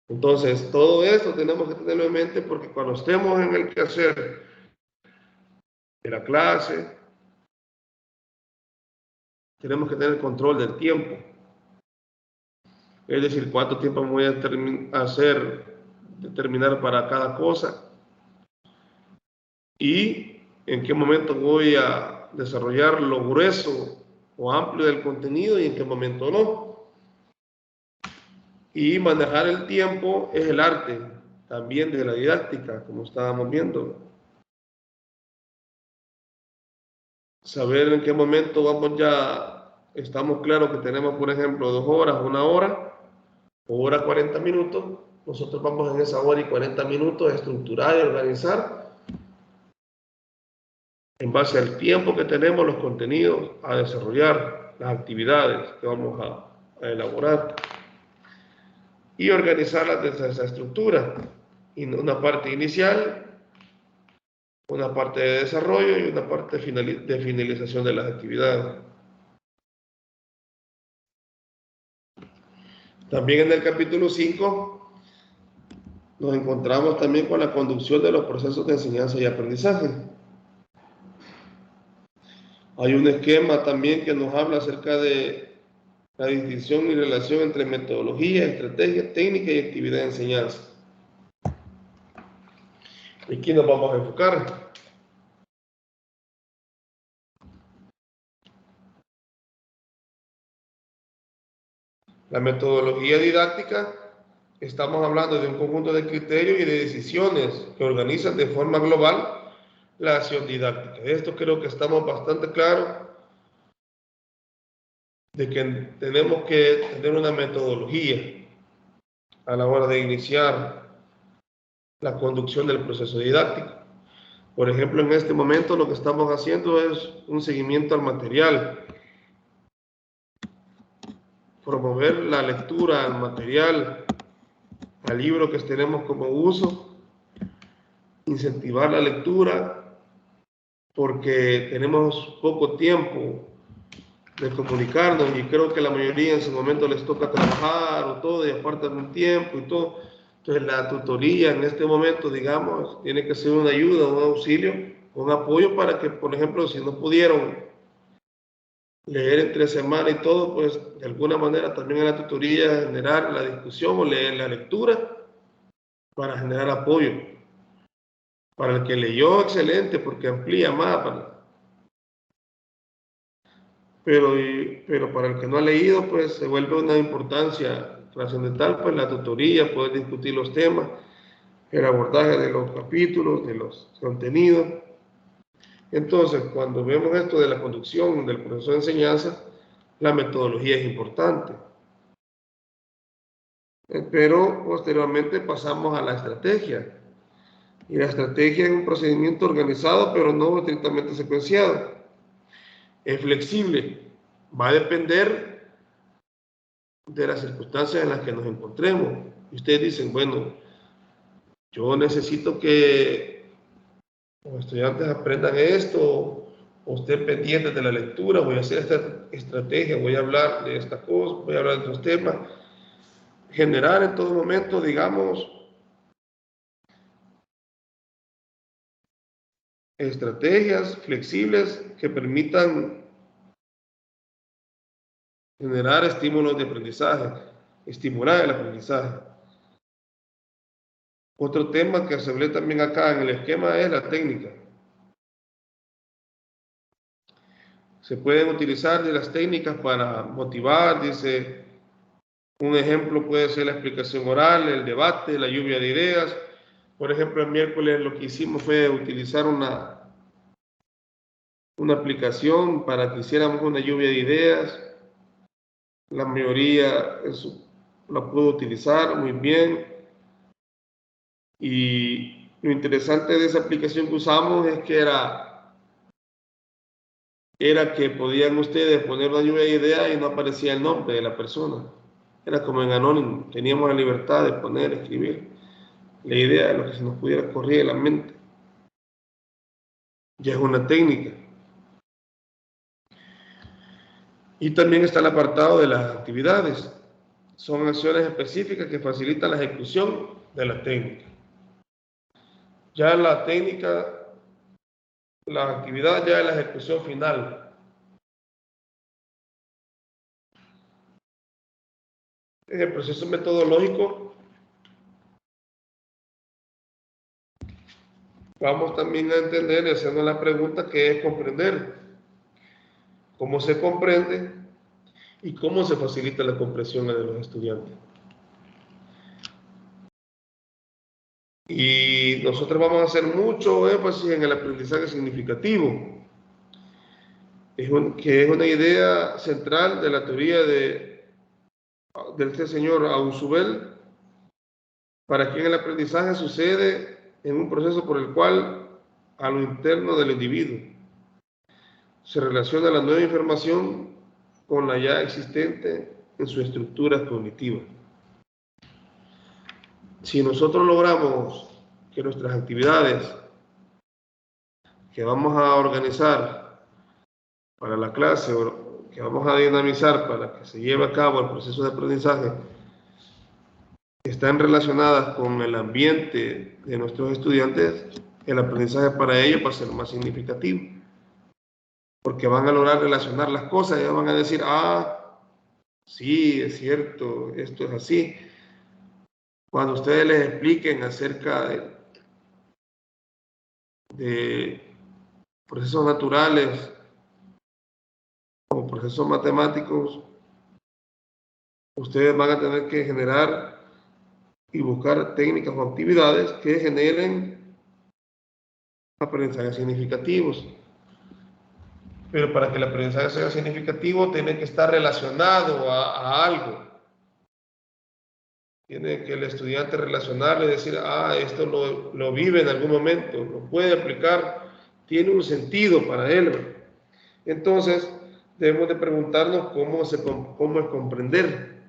Entonces, todo esto tenemos que tenerlo en mente porque cuando estemos en el quehacer de la clase, tenemos que tener control del tiempo. Es decir, cuánto tiempo me voy a determinar para cada cosa y en qué momento voy a desarrollar lo grueso o amplio del contenido y en qué momento no. Y manejar el tiempo es el arte también de la didáctica, como estábamos viendo. Saber en qué momento estamos claros que tenemos, por ejemplo, 2 horas, 1 hora, o hora 40 minutos. Nosotros vamos en esa hora y 40 minutos a estructurar y organizar en base al tiempo que tenemos los contenidos a desarrollar, las actividades que vamos a elaborar y organizarlas desde esa estructura. Y una parte inicial, una parte de desarrollo y una parte de finalización de las actividades. También en el capítulo 5 nos encontramos también con la conducción de los procesos de enseñanza y aprendizaje. Hay un esquema también que nos habla acerca de la distinción y relación entre metodología, estrategia, técnica y actividad de enseñanza. Aquí nos vamos a enfocar. La metodología didáctica, estamos hablando de un conjunto de criterios y de decisiones que organizan de forma global la acción didáctica. Esto creo que estamos bastante claros de que tenemos que tener una metodología a la hora de iniciar la conducción del proceso didáctico. Por ejemplo, en este momento lo que estamos haciendo es un seguimiento al material, promover la lectura al material, al libro que tenemos como uso, incentivar la lectura, porque tenemos poco tiempo de comunicarnos y creo que la mayoría en su momento les toca trabajar o todo y apartan un tiempo y todo. Entonces la tutoría en este momento, digamos, tiene que ser una ayuda, un auxilio, un apoyo para que, por ejemplo, si no pudieron leer entre semana y todo, pues de alguna manera también en la tutoría generar la discusión o leer la lectura para generar apoyo. Para el que leyó, excelente, porque amplía más. Pero para el que no ha leído, pues se vuelve una importancia trascendental, pues la tutoría, poder discutir los temas, el abordaje de los capítulos, de los contenidos. Entonces, cuando vemos esto de la conducción del proceso de enseñanza, la metodología es importante. Pero posteriormente pasamos a la estrategia. Y la estrategia es un procedimiento organizado, pero no estrictamente secuenciado. Es flexible. Va a depender de las circunstancias en las que nos encontremos. Y ustedes dicen, bueno, yo necesito que los estudiantes aprendan esto, o estén pendientes de la lectura, voy a hacer esta estrategia, voy a hablar de esta cosa, voy a hablar de estos temas. Generar en todo momento, digamos, estrategias flexibles que permitan generar estímulos de aprendizaje, estimular el aprendizaje. Otro tema que se ve también acá en el esquema es la técnica. Se pueden utilizar de las técnicas para motivar, dice, un ejemplo puede ser la explicación oral, el debate, la lluvia de ideas. Por ejemplo, el miércoles lo que hicimos fue utilizar una aplicación para que hiciéramos una lluvia de ideas. La mayoría la pudo utilizar muy bien. Y lo interesante de esa aplicación que usamos es que era que podían ustedes poner una lluvia de ideas y no aparecía el nombre de la persona. Era como en anónimo, teníamos la libertad de poner, escribir la idea de lo que se nos pudiera correr en la mente. Ya es una técnica. Y también está el apartado de las actividades. Son acciones específicas que facilitan la ejecución de la técnica. Ya la técnica, la actividad ya es la ejecución final. En el proceso metodológico vamos también a entender y hacernos la pregunta que es comprender. ¿Cómo se comprende y cómo se facilita la comprensión de los estudiantes? Y nosotros vamos a hacer mucho énfasis en el aprendizaje significativo, que es una idea central de la teoría de este señor Ausubel, para quien el aprendizaje sucede en un proceso por el cual a lo interno del individuo se relaciona la nueva información con la ya existente en su estructura cognitiva. Si nosotros logramos que nuestras actividades que vamos a organizar para la clase o que vamos a dinamizar para que se lleve a cabo el proceso de aprendizaje están relacionadas con el ambiente de nuestros estudiantes, el aprendizaje para ellos va a ser más significativo, porque van a lograr relacionar las cosas, ellos van a decir, ah, sí, es cierto, esto es así. Cuando ustedes les expliquen acerca de procesos naturales o procesos matemáticos, ustedes van a tener que generar y buscar técnicas o actividades que generen aprendizajes significativos. Pero para que el aprendizaje sea significativo, tiene que estar relacionado a algo. Tiene que el estudiante relacionarle y decir, ah, esto lo vive en algún momento, lo puede aplicar, tiene un sentido para él. Entonces, debemos de preguntarnos cómo es comprender,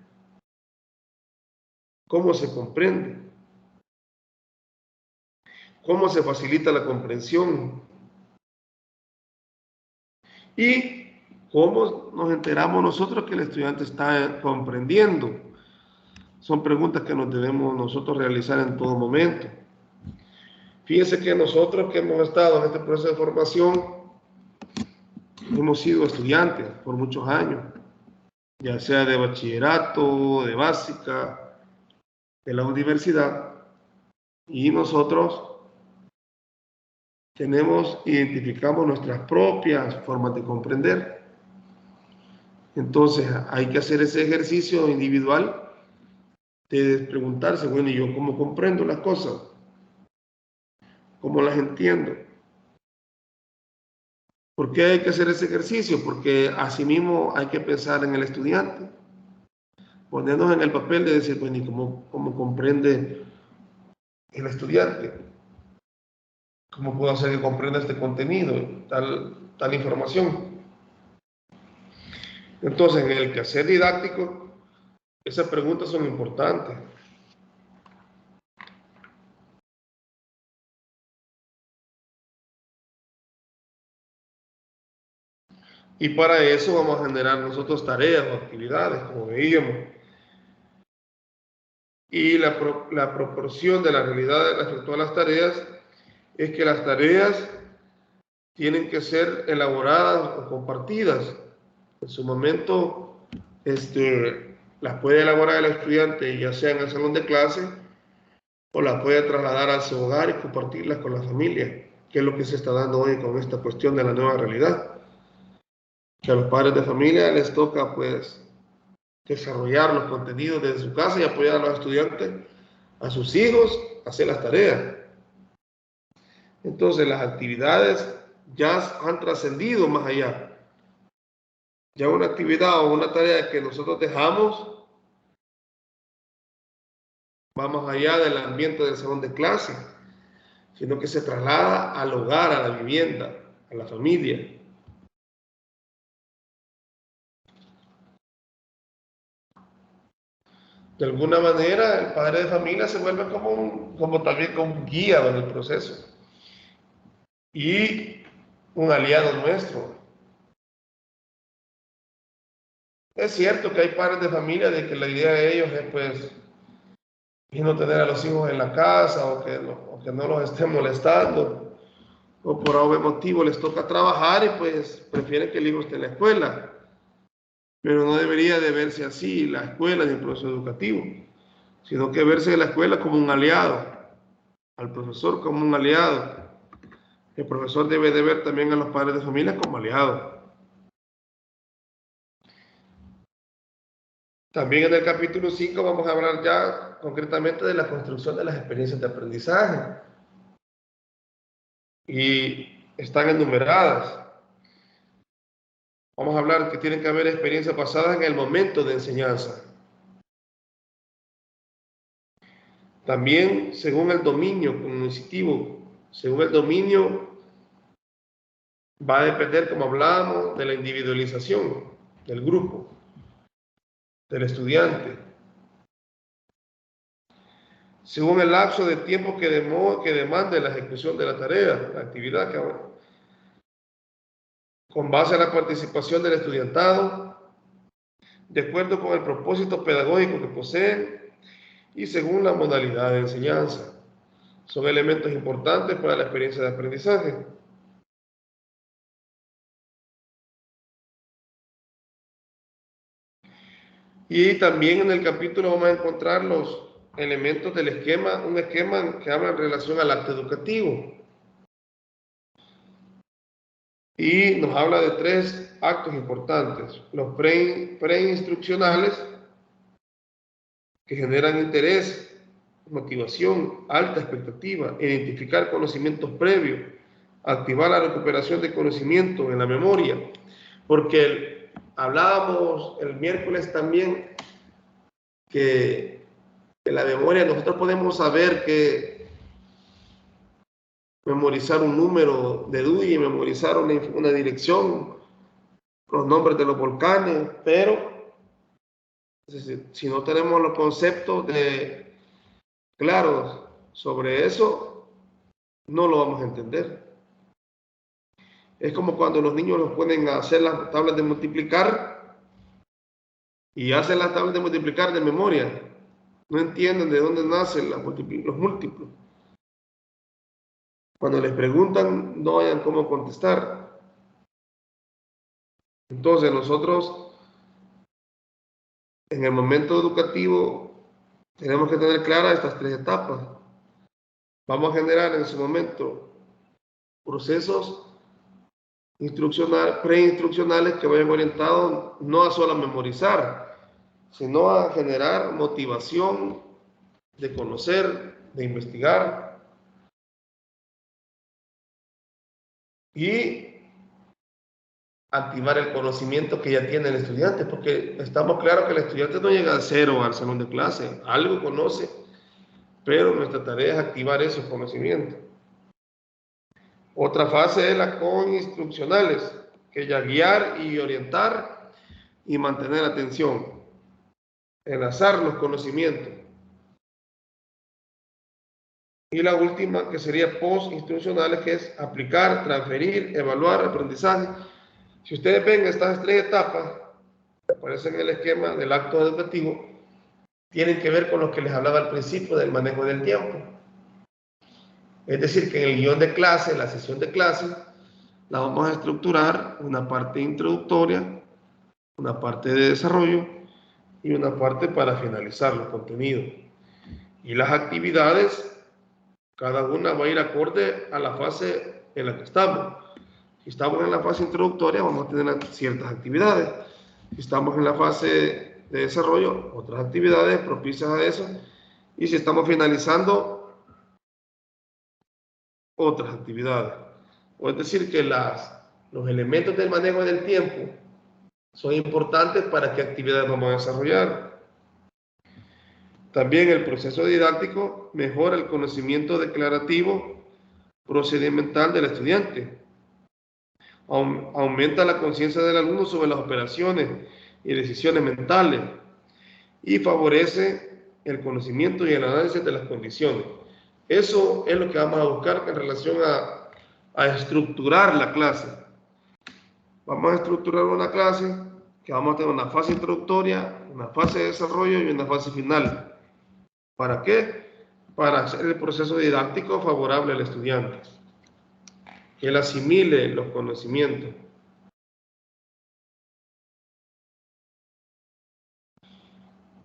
cómo se comprende, cómo se facilita la comprensión y cómo nos enteramos nosotros que el estudiante está comprendiendo. Son preguntas que nos debemos nosotros realizar en todo momento. Fíjense que nosotros que hemos estado en este proceso de formación, hemos sido estudiantes por muchos años, ya sea de bachillerato, de básica, de la universidad, y nosotros identificamos nuestras propias formas de comprender. Entonces hay que hacer ese ejercicio individual de preguntarse, bueno, ¿y yo cómo comprendo las cosas? ¿Cómo las entiendo? ¿Por qué hay que hacer ese ejercicio? Porque asimismo hay que pensar en el estudiante, ponernos en el papel de decir, bueno, ¿y cómo comprende el estudiante? ¿Cómo puedo hacer que comprenda este contenido, tal información? Entonces, en el quehacer didáctico, esas preguntas son importantes. Y para eso vamos a generar nosotros tareas o actividades, como veíamos. Y la proporción de la realidad respecto a las tareas es que las tareas tienen que ser elaboradas o compartidas. En su momento, las puede elaborar el estudiante, ya sea en el salón de clase, o las puede trasladar a su hogar y compartirlas con la familia, que es lo que se está dando hoy con esta cuestión de la nueva realidad. Que a los padres de familia les toca, pues, desarrollar los contenidos desde su casa y apoyar a los estudiantes, a sus hijos, a hacer las tareas. Entonces, las actividades ya han trascendido más allá. Ya una actividad o una tarea que nosotros dejamos va más allá del ambiente del salón de clase, sino que se traslada al hogar, a la vivienda, a la familia. De alguna manera, el padre de familia se vuelve como también como un guía en el proceso y un aliado nuestro. Es cierto que hay padres de familia de que la idea de ellos es pues y no tener a los hijos en la casa o que no los esté molestando o por algún motivo les toca trabajar y pues prefieren que el hijo esté en la escuela, pero no debería de verse así la escuela ni el proceso educativo, sino que verse la escuela como un aliado, al profesor como un aliado. El profesor debe de ver también a los padres de familia como aliados. También en el capítulo 5 vamos a hablar ya concretamente de la construcción de las experiencias de aprendizaje. Y están enumeradas. Vamos a hablar que tienen que haber experiencias basadas en el momento de enseñanza. También según el dominio cognitivo, según el dominio va a depender, como hablábamos, de la individualización del grupo, del estudiante. Según el lapso de tiempo que demande la ejecución de la tarea, la actividad, con base a la participación del estudiantado, de acuerdo con el propósito pedagógico que poseen y según la modalidad de enseñanza. Son elementos importantes para la experiencia de aprendizaje. Y también en el capítulo vamos a encontrar los elementos del esquema, un esquema que habla en relación al acto educativo. Y nos habla de 3 actos importantes. Los preinstruccionales, que generan interés, motivación, alta expectativa, identificar conocimientos previos, activar la recuperación de conocimiento en la memoria, porque hablábamos el miércoles también que en la memoria nosotros podemos saber que memorizar un número de DUI, memorizar una dirección, los nombres de los volcanes, pero si no tenemos los conceptos claros sobre eso, no lo vamos a entender. Es como cuando los niños los ponen a hacer las tablas de multiplicar y hacen las tablas de multiplicar de memoria. No entienden de dónde nacen los múltiplos. Cuando les preguntan, no hayan cómo contestar. Entonces nosotros, en el momento educativo, tenemos que tener claras estas 3 etapas. Vamos a generar en su momento procesos preinstruccionales que vayan orientados no a solo memorizar, sino a generar motivación de conocer, de investigar y activar el conocimiento que ya tiene el estudiante, porque estamos claros que el estudiante no llega de cero al salón de clase, algo conoce, pero nuestra tarea es activar esos conocimientos. Otra fase es la co-instruccionales, que ya guiar y orientar y mantener atención, enlazar los conocimientos. Y la última, que sería post-instruccionales, que es aplicar, transferir, evaluar, aprendizaje. Si ustedes ven estas 3 etapas, que aparecen en el esquema del acto educativo, tienen que ver con lo que les hablaba al principio del manejo del tiempo. Es decir, que en el guión de clase, la sesión de clase, la vamos a estructurar una parte introductoria, una parte de desarrollo y una parte para finalizar los contenidos. Y las actividades, cada una va a ir acorde a la fase en la que estamos. Si estamos en la fase introductoria, vamos a tener ciertas actividades. Si estamos en la fase de desarrollo, otras actividades propicias a eso. Y si estamos finalizando, otras actividades. O es decir, que los elementos del manejo del tiempo son importantes para qué actividades vamos a desarrollar. También el proceso didáctico mejora el conocimiento declarativo procedimental del estudiante. Aumenta la conciencia del alumno sobre las operaciones y decisiones mentales y favorece el conocimiento y el análisis de las condiciones. Eso es lo que vamos a buscar en relación a estructurar la clase. Vamos a estructurar una clase que vamos a tener una fase introductoria, una fase de desarrollo y una fase final. ¿Para qué? Para hacer el proceso didáctico favorable al estudiante, que él asimile los conocimientos.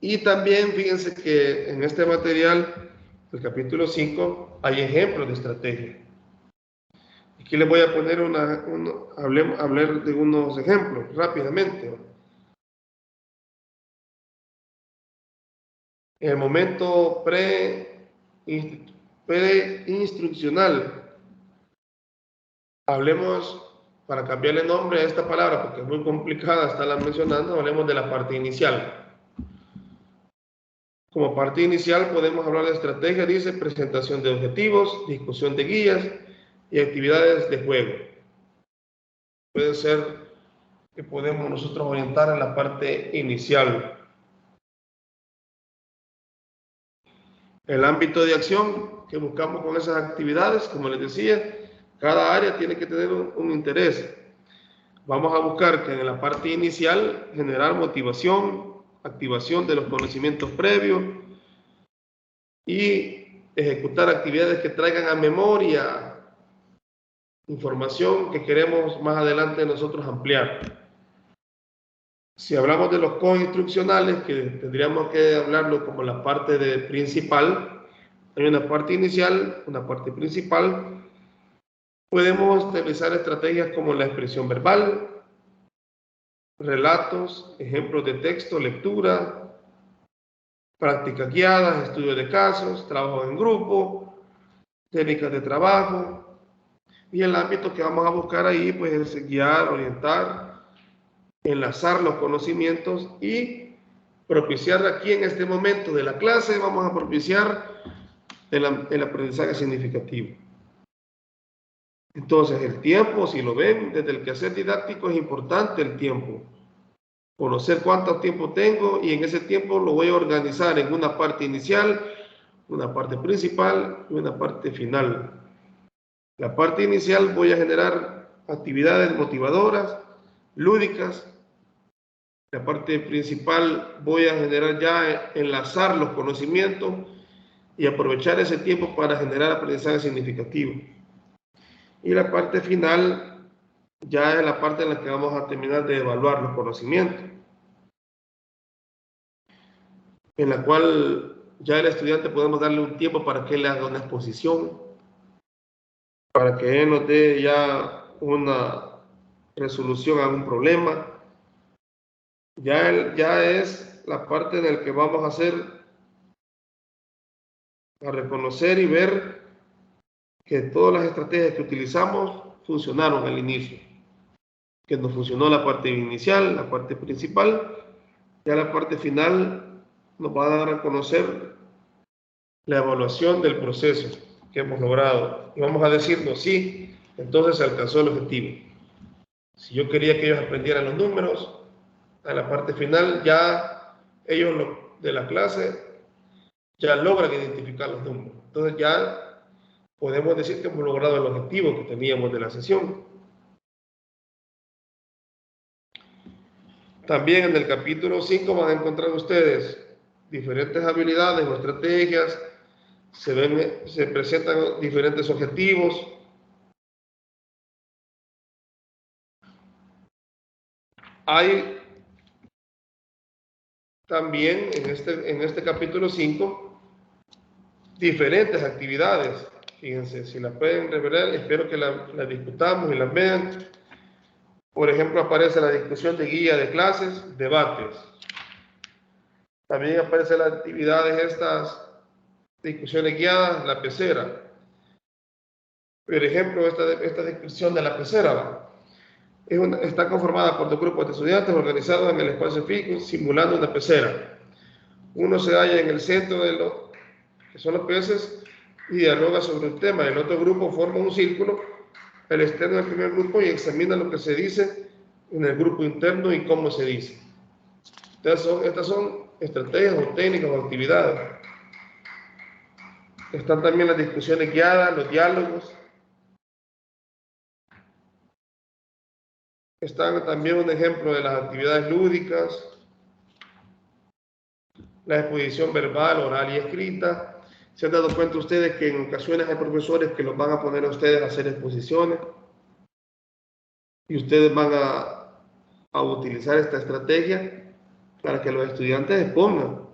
Y también fíjense que en este material, el capítulo 5, hay ejemplos de estrategia. Aquí les voy a poner hablar de unos ejemplos rápidamente. En el momento pre-instruccional, hablemos, para cambiarle nombre a esta palabra, porque es muy complicada estarla mencionando, hablemos de la parte inicial. Como parte inicial podemos hablar de estrategia, dice, presentación de objetivos, discusión de guías y actividades de juego. Puede ser que podemos nosotros orientar en la parte inicial. El ámbito de acción que buscamos con esas actividades, como les decía, cada área tiene que tener un interés. Vamos a buscar que en la parte inicial generar motivación, activación de los conocimientos previos y ejecutar actividades que traigan a memoria información que queremos más adelante nosotros ampliar. Si hablamos de los co-instruccionales, que tendríamos que hablarlo como la parte principal, hay una parte inicial, una parte principal. Podemos utilizar estrategias como la expresión verbal, relatos, ejemplos de texto, lectura, prácticas guiadas, estudio de casos, trabajo en grupo, técnicas de trabajo. Y el ámbito que vamos a buscar ahí pues es guiar, orientar, enlazar los conocimientos y propiciar aquí en este momento de la clase, vamos a propiciar el aprendizaje significativo. Entonces el tiempo, si lo ven, desde el quehacer didáctico es importante el tiempo. Conocer cuánto tiempo tengo y en ese tiempo lo voy a organizar en una parte inicial, una parte principal y una parte final. La parte inicial voy a generar actividades motivadoras, lúdicas. La parte principal voy a generar ya enlazar los conocimientos y aprovechar ese tiempo para generar aprendizaje significativo. Y la parte final ya es la parte en la que vamos a terminar de evaluar los conocimientos, en la cual ya el estudiante podemos darle un tiempo para que él haga una exposición, para que él nos dé ya una resolución a un problema. Ya es la parte en la que vamos a hacer, a reconocer y ver que todas las estrategias que utilizamos funcionaron al inicio, que nos funcionó la parte inicial, la parte principal, ya la parte final nos va a dar a conocer la evaluación del proceso que hemos logrado y vamos a decirnos sí, entonces se alcanzó el objetivo. Si yo quería que ellos aprendieran los números, a la parte final ya ellos de la clase ya logran identificar los números. Entonces ya podemos decir que hemos logrado el objetivo que teníamos de la sesión. También en el capítulo 5 van a encontrar ustedes diferentes habilidades o estrategias, se presentan diferentes objetivos. Hay también en este capítulo 5 diferentes actividades. Fíjense, si las pueden revelar, espero que las discutamos y las vean. Por ejemplo, aparece la discusión de guía de clases, debates. También aparecen las actividades estas, discusiones guiadas, la pecera. Por ejemplo, esta discusión de la pecera está conformada por 2 grupos de estudiantes organizados en el espacio físico simulando una pecera. Uno se halla en el centro de lo que son los peces y dialoga sobre un tema. El otro grupo forma un círculo, el externo del primer grupo, y examina lo que se dice en el grupo interno y cómo se dice. Entonces, estas son estrategias o técnicas o actividades. Están también las discusiones guiadas, los diálogos. Están también un ejemplo de las actividades lúdicas, la exposición verbal, oral y escrita. ¿Se han dado cuenta ustedes que en ocasiones hay profesores que los van a poner a ustedes a hacer exposiciones y ustedes van a utilizar esta estrategia para que los estudiantes expongan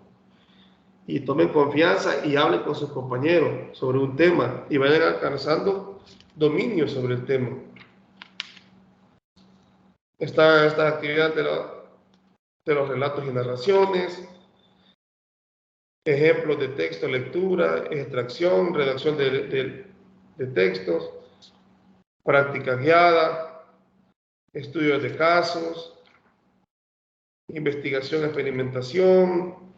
y tomen confianza y hablen con sus compañeros sobre un tema y vayan alcanzando dominio sobre el tema? Está esta actividad de los relatos y narraciones, ejemplos de texto, lectura, extracción, redacción de textos, práctica guiada, estudios de casos, investigación, experimentación,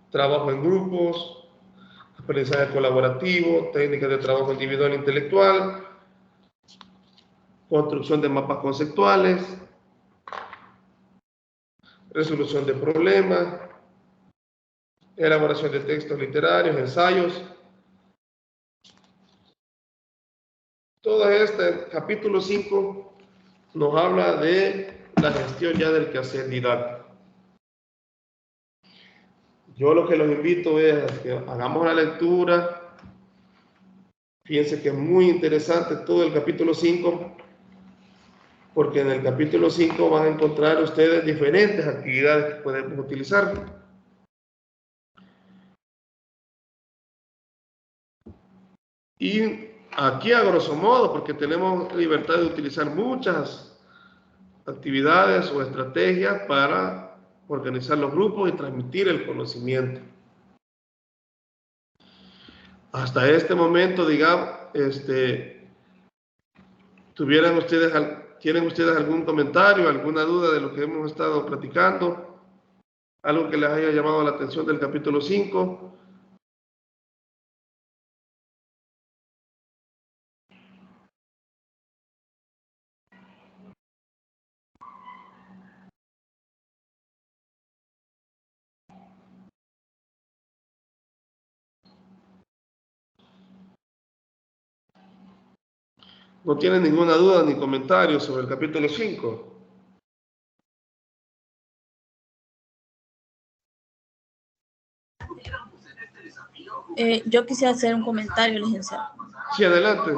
trabajo en grupos, aprendizaje colaborativo, técnicas de trabajo individual e intelectual, construcción de mapas conceptuales, resolución de problemas, elaboración de textos literarios, ensayos. Todo este capítulo 5 nos habla de la gestión ya del quehacer didáctico. Yo lo que los invito es a que hagamos la lectura. Fíjense que es muy interesante todo el capítulo 5, porque en el capítulo 5 van a encontrar ustedes diferentes actividades que podemos utilizar. Y aquí a grosso modo, porque tenemos libertad de utilizar muchas actividades o estrategias para organizar los grupos y transmitir el conocimiento. Hasta este momento, digamos, ¿tienen ustedes algún comentario, alguna duda de lo que hemos estado platicando? ¿Algo que les haya llamado la atención del capítulo 5? ¿No tienen ninguna duda ni comentario sobre el capítulo 5? Yo quisiera hacer un comentario, licenciado. Sí, adelante.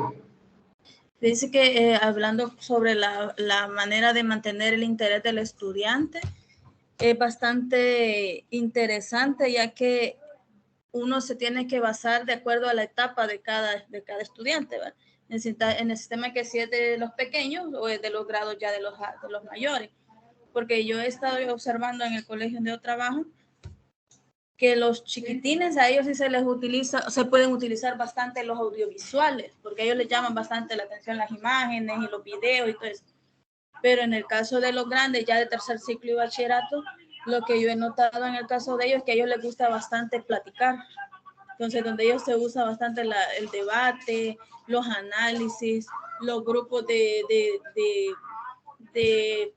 Dice que hablando sobre la manera de mantener el interés del estudiante, es bastante interesante, ya que uno se tiene que basar de acuerdo a la etapa de cada estudiante, ¿verdad? En el sistema que si es de los pequeños o es de los grados ya de los mayores. Porque yo he estado observando en el colegio donde yo trabajo que los chiquitines, a ellos sí se les utiliza, se pueden utilizar bastante los audiovisuales, porque a ellos les llaman bastante la atención las imágenes y los videos y todo eso. Pero en el caso de los grandes, ya de tercer ciclo y bachillerato, lo que yo he notado en el caso de ellos es que a ellos les gusta bastante platicar. Entonces, donde ellos se usa bastante el debate, los análisis, los grupos de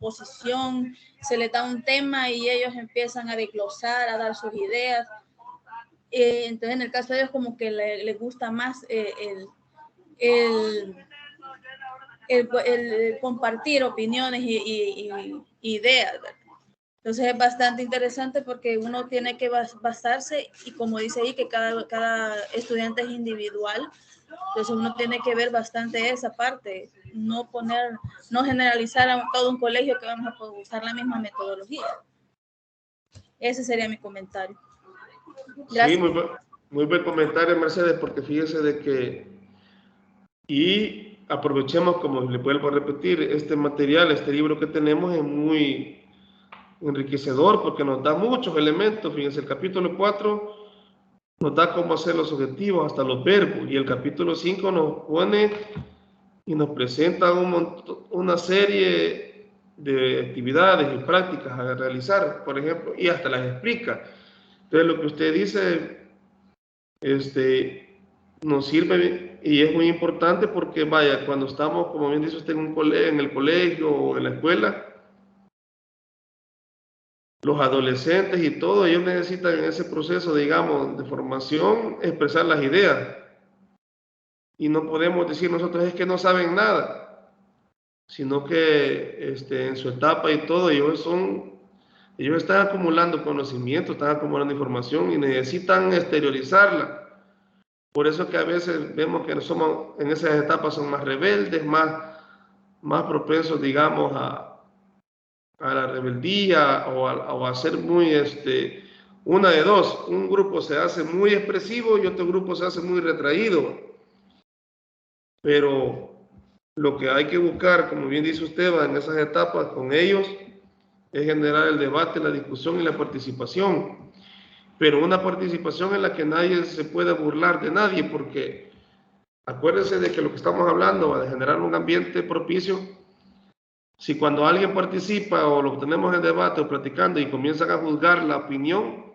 posición, se les da un tema y ellos empiezan a desglosar, a dar sus ideas. Entonces, en el caso de ellos, como que les gusta más el compartir opiniones y ideas, ¿verdad? Entonces es bastante interesante porque uno tiene que basarse, y como dice ahí, que cada estudiante es individual. Entonces uno tiene que ver bastante esa parte, no generalizar a todo un colegio que vamos a usar la misma metodología. Ese sería mi comentario. Gracias. Sí, muy buen comentario, Mercedes, porque fíjese de que, y aprovechemos, como le vuelvo a repetir, este material, este libro que tenemos es muy enriquecedor porque nos da muchos elementos. Fíjense, el capítulo 4 nos da cómo hacer los objetivos, hasta los verbos, y el capítulo 5 nos pone y nos presenta una serie de actividades y prácticas a realizar, por ejemplo, y hasta las explica. Entonces, lo que usted dice, nos sirve y es muy importante porque, vaya, cuando estamos, como bien dice usted, en el colegio o en la escuela, los adolescentes y todo, ellos necesitan en ese proceso, digamos, de formación, expresar las ideas. Y no podemos decir nosotros es que no saben nada, sino que en su etapa y todo, ellos están acumulando conocimiento, están acumulando información y necesitan exteriorizarla. Por eso que a veces vemos que somos, en esas etapas son más rebeldes, más propensos, digamos, a la rebeldía o a ser muy, una de dos, un grupo se hace muy expresivo y otro grupo se hace muy retraído. Pero lo que hay que buscar, como bien dice usted, en esas etapas con ellos, es generar el debate, la discusión y la participación. Pero una participación en la que nadie se pueda burlar de nadie, porque acuérdense de que lo que estamos hablando va a generar un ambiente propicio. Si cuando alguien participa o lo tenemos en debate o platicando y comienzan a juzgar la opinión,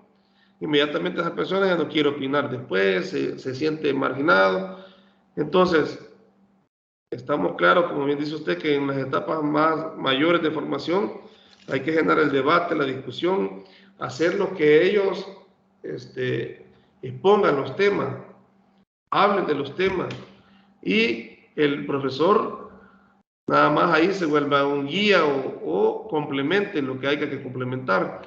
inmediatamente esa persona ya no quiere opinar después, se siente marginado. Entonces, estamos claros, como bien dice usted, que en las etapas más mayores de formación hay que generar el debate, la discusión, hacer lo que ellos expongan los temas, hablen de los temas y el profesor nada más ahí se vuelva un guía o complemente lo que haya que complementar.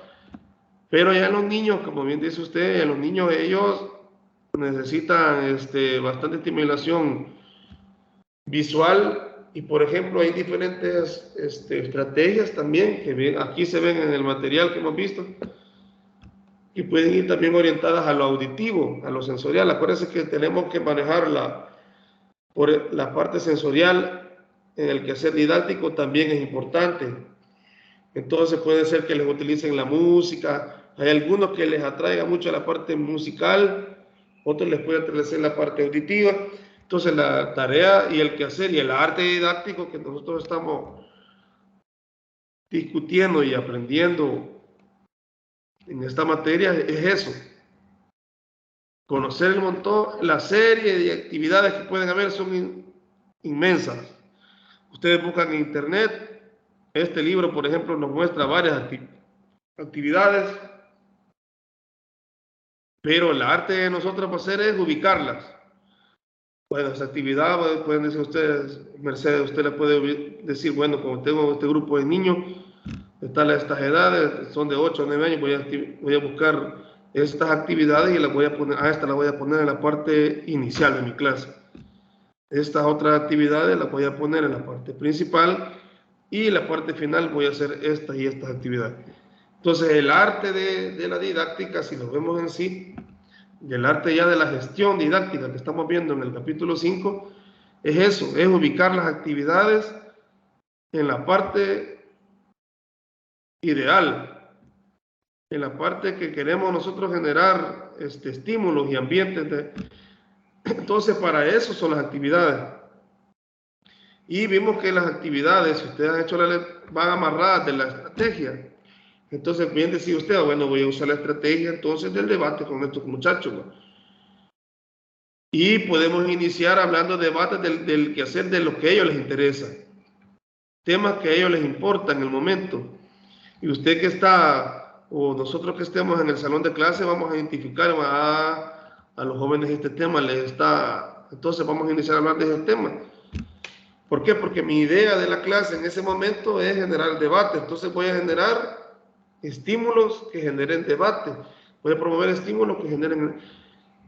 Pero ya los niños, como bien dice usted, los niños ellos necesitan bastante estimulación visual y por ejemplo hay diferentes estrategias también que aquí se ven en el material que hemos visto y pueden ir también orientadas a lo auditivo, a lo sensorial. Acuérdense que tenemos que manejar por la parte sensorial en el quehacer didáctico también es importante. Entonces puede ser que les utilicen la música, hay algunos que les atraiga mucho la parte musical, otros les puede atraer la parte auditiva. Entonces la tarea y el quehacer y el arte didáctico que nosotros estamos discutiendo y aprendiendo en esta materia es eso. Conocer el montón, la serie de actividades que pueden haber son inmensas. Ustedes buscan en internet, este libro por ejemplo nos muestra varias actividades, pero el arte de nosotros va a ser es ubicarlas. Bueno, esa actividad, pueden decir ustedes, Mercedes, usted le puede decir, bueno, como tengo este grupo de niños, están estas edades, son de 8 o 9 años, voy a buscar estas actividades y las voy a poner, esta la voy a poner en la parte inicial de mi clase. Estas otras actividades las voy a poner en la parte principal y en la parte final voy a hacer estas y estas actividades. Entonces, el arte de la didáctica, si lo vemos en sí, y el arte ya de la gestión didáctica que estamos viendo en el capítulo 5, es eso, es ubicar las actividades en la parte ideal, en la parte que queremos nosotros generar estímulos y ambientes. Entonces, para eso son las actividades. Y vimos que las actividades, si ustedes han hecho van amarradas de la estrategia. Entonces, bien decía usted, bueno, voy a usar la estrategia entonces del debate con estos muchachos, ¿no? Y podemos iniciar hablando de debates del quehacer de lo que a ellos les interesa, temas que a ellos les importan en el momento. Y usted que está, o nosotros que estemos en el salón de clase, vamos a identificar a los jóvenes este tema les está, entonces vamos a iniciar a hablar de ese tema. ¿Por qué? Porque mi idea de la clase en ese momento es generar el debate, entonces voy a generar estímulos que generen debate, voy a promover estímulos que generen,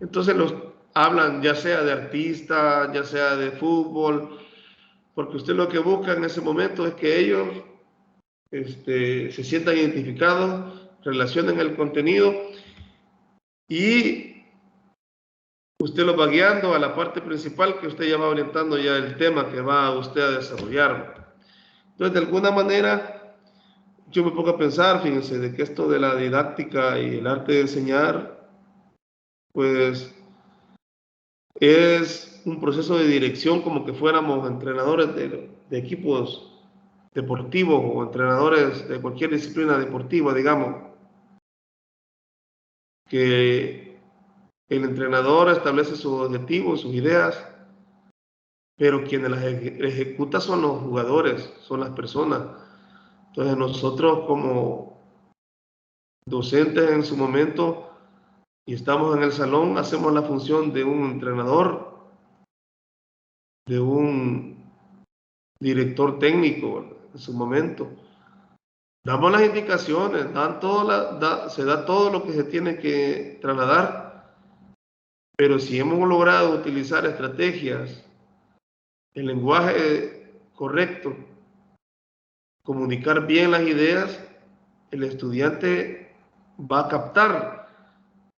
entonces los hablan ya sea de artistas, ya sea de fútbol, porque usted lo que busca en ese momento es que ellos se sientan identificados, relacionen el contenido y usted los va guiando a la parte principal que usted ya va orientando ya el tema que va usted a desarrollar. Entonces, de alguna manera, yo me pongo a pensar, fíjense, de que esto de la didáctica y el arte de enseñar, pues es un proceso de dirección como que fuéramos entrenadores de equipos deportivos o entrenadores de cualquier disciplina deportiva, digamos. que el entrenador establece sus objetivos, sus ideas, pero quienes las ejecutan son los jugadores, son las personas. Entonces nosotros como docentes en su momento, y estamos en el salón, hacemos la función de un entrenador, de un director técnico en su momento. Damos las indicaciones, se da todo lo que se tiene que trasladar, pero si hemos logrado utilizar estrategias, el lenguaje correcto, comunicar bien las ideas, el estudiante va a captar,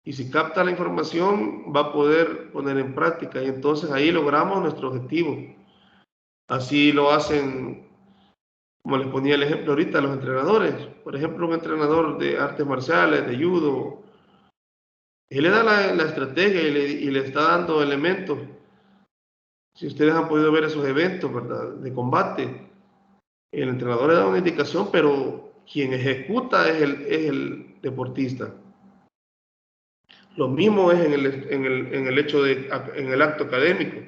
y si capta la información va a poder poner en práctica, y entonces ahí logramos nuestro objetivo. Así lo hacen, como les ponía el ejemplo ahorita, los entrenadores. Por ejemplo, un entrenador de artes marciales, de judo, él le da la estrategia y le está dando elementos. Si ustedes han podido ver esos eventos, ¿verdad?, de combate, el entrenador le da una indicación, pero quien ejecuta es el deportista. Lo mismo es en el hecho en el acto académico.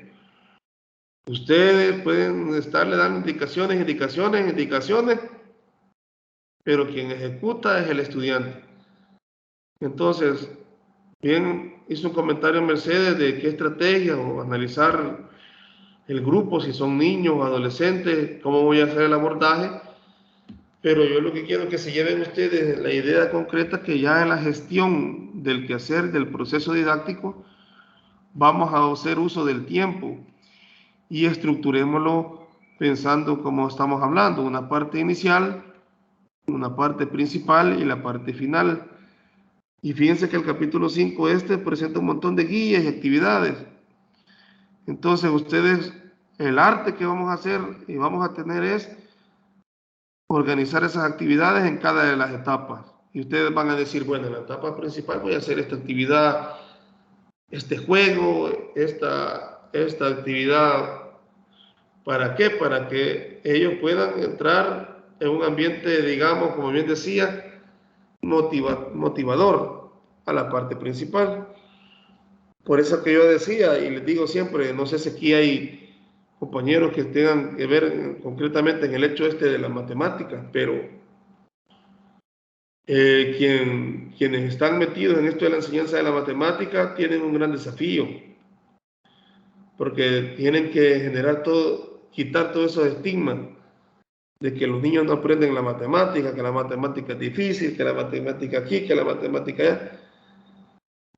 Ustedes pueden estarle dando indicaciones, pero quien ejecuta es el estudiante. Entonces, bien hizo un comentario Mercedes de qué estrategia o analizar el grupo, si son niños o adolescentes, cómo voy a hacer el abordaje. Pero yo lo que quiero es que se lleven ustedes la idea concreta que ya en la gestión del quehacer, del proceso didáctico, vamos a hacer uso del tiempo y estructurémoslo pensando como estamos hablando, una parte inicial, una parte principal y la parte final. Y fíjense que el capítulo 5 presenta un montón de guías y actividades. Entonces ustedes, el arte que vamos a hacer y vamos a tener es organizar esas actividades en cada de las etapas. Y ustedes van a decir, bueno, en la etapa principal voy a hacer esta actividad, este juego, esta actividad. ¿Para qué? Para que ellos puedan entrar en un ambiente, digamos, como bien decía, motivador a la parte principal. Por eso que yo decía, y les digo siempre, no sé si aquí hay compañeros que tengan que ver concretamente en el hecho de la matemática, pero quienes están metidos en esto de la enseñanza de la matemática tienen un gran desafío, porque tienen que generar quitar todos esos estigmas de que los niños no aprenden la matemática, que la matemática es difícil, que la matemática aquí, que la matemática allá.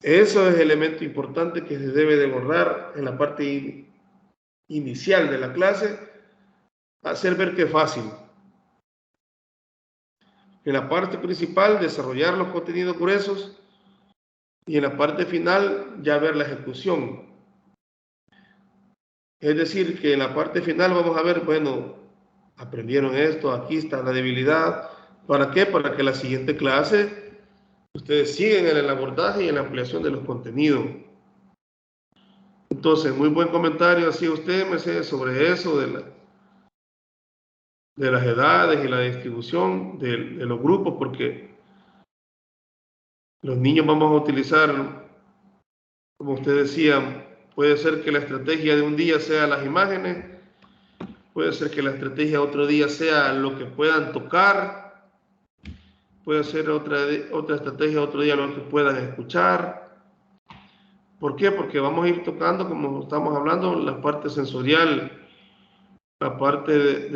Eso es el elemento importante que se debe de borrar en la parte inicial de la clase, hacer ver que es fácil. En la parte principal, desarrollar los contenidos gruesos, y en la parte final ya ver la ejecución. Es decir, que en la parte final vamos a ver, bueno, aprendieron esto, aquí está la debilidad. ¿Para qué? Para que la siguiente clase ustedes siguen en el abordaje y en la ampliación de los contenidos. Entonces, muy buen comentario hacía usted, Mercedes, sobre eso de las edades y la distribución de los grupos, porque los niños vamos a utilizar, como usted decía, puede ser que la estrategia de un día sea las imágenes, puede ser que la estrategia otro día sea lo que puedan tocar, puede ser otra estrategia otro día lo que puedan escuchar. ¿Por qué? Porque vamos a ir tocando, como estamos hablando, la parte sensorial, la parte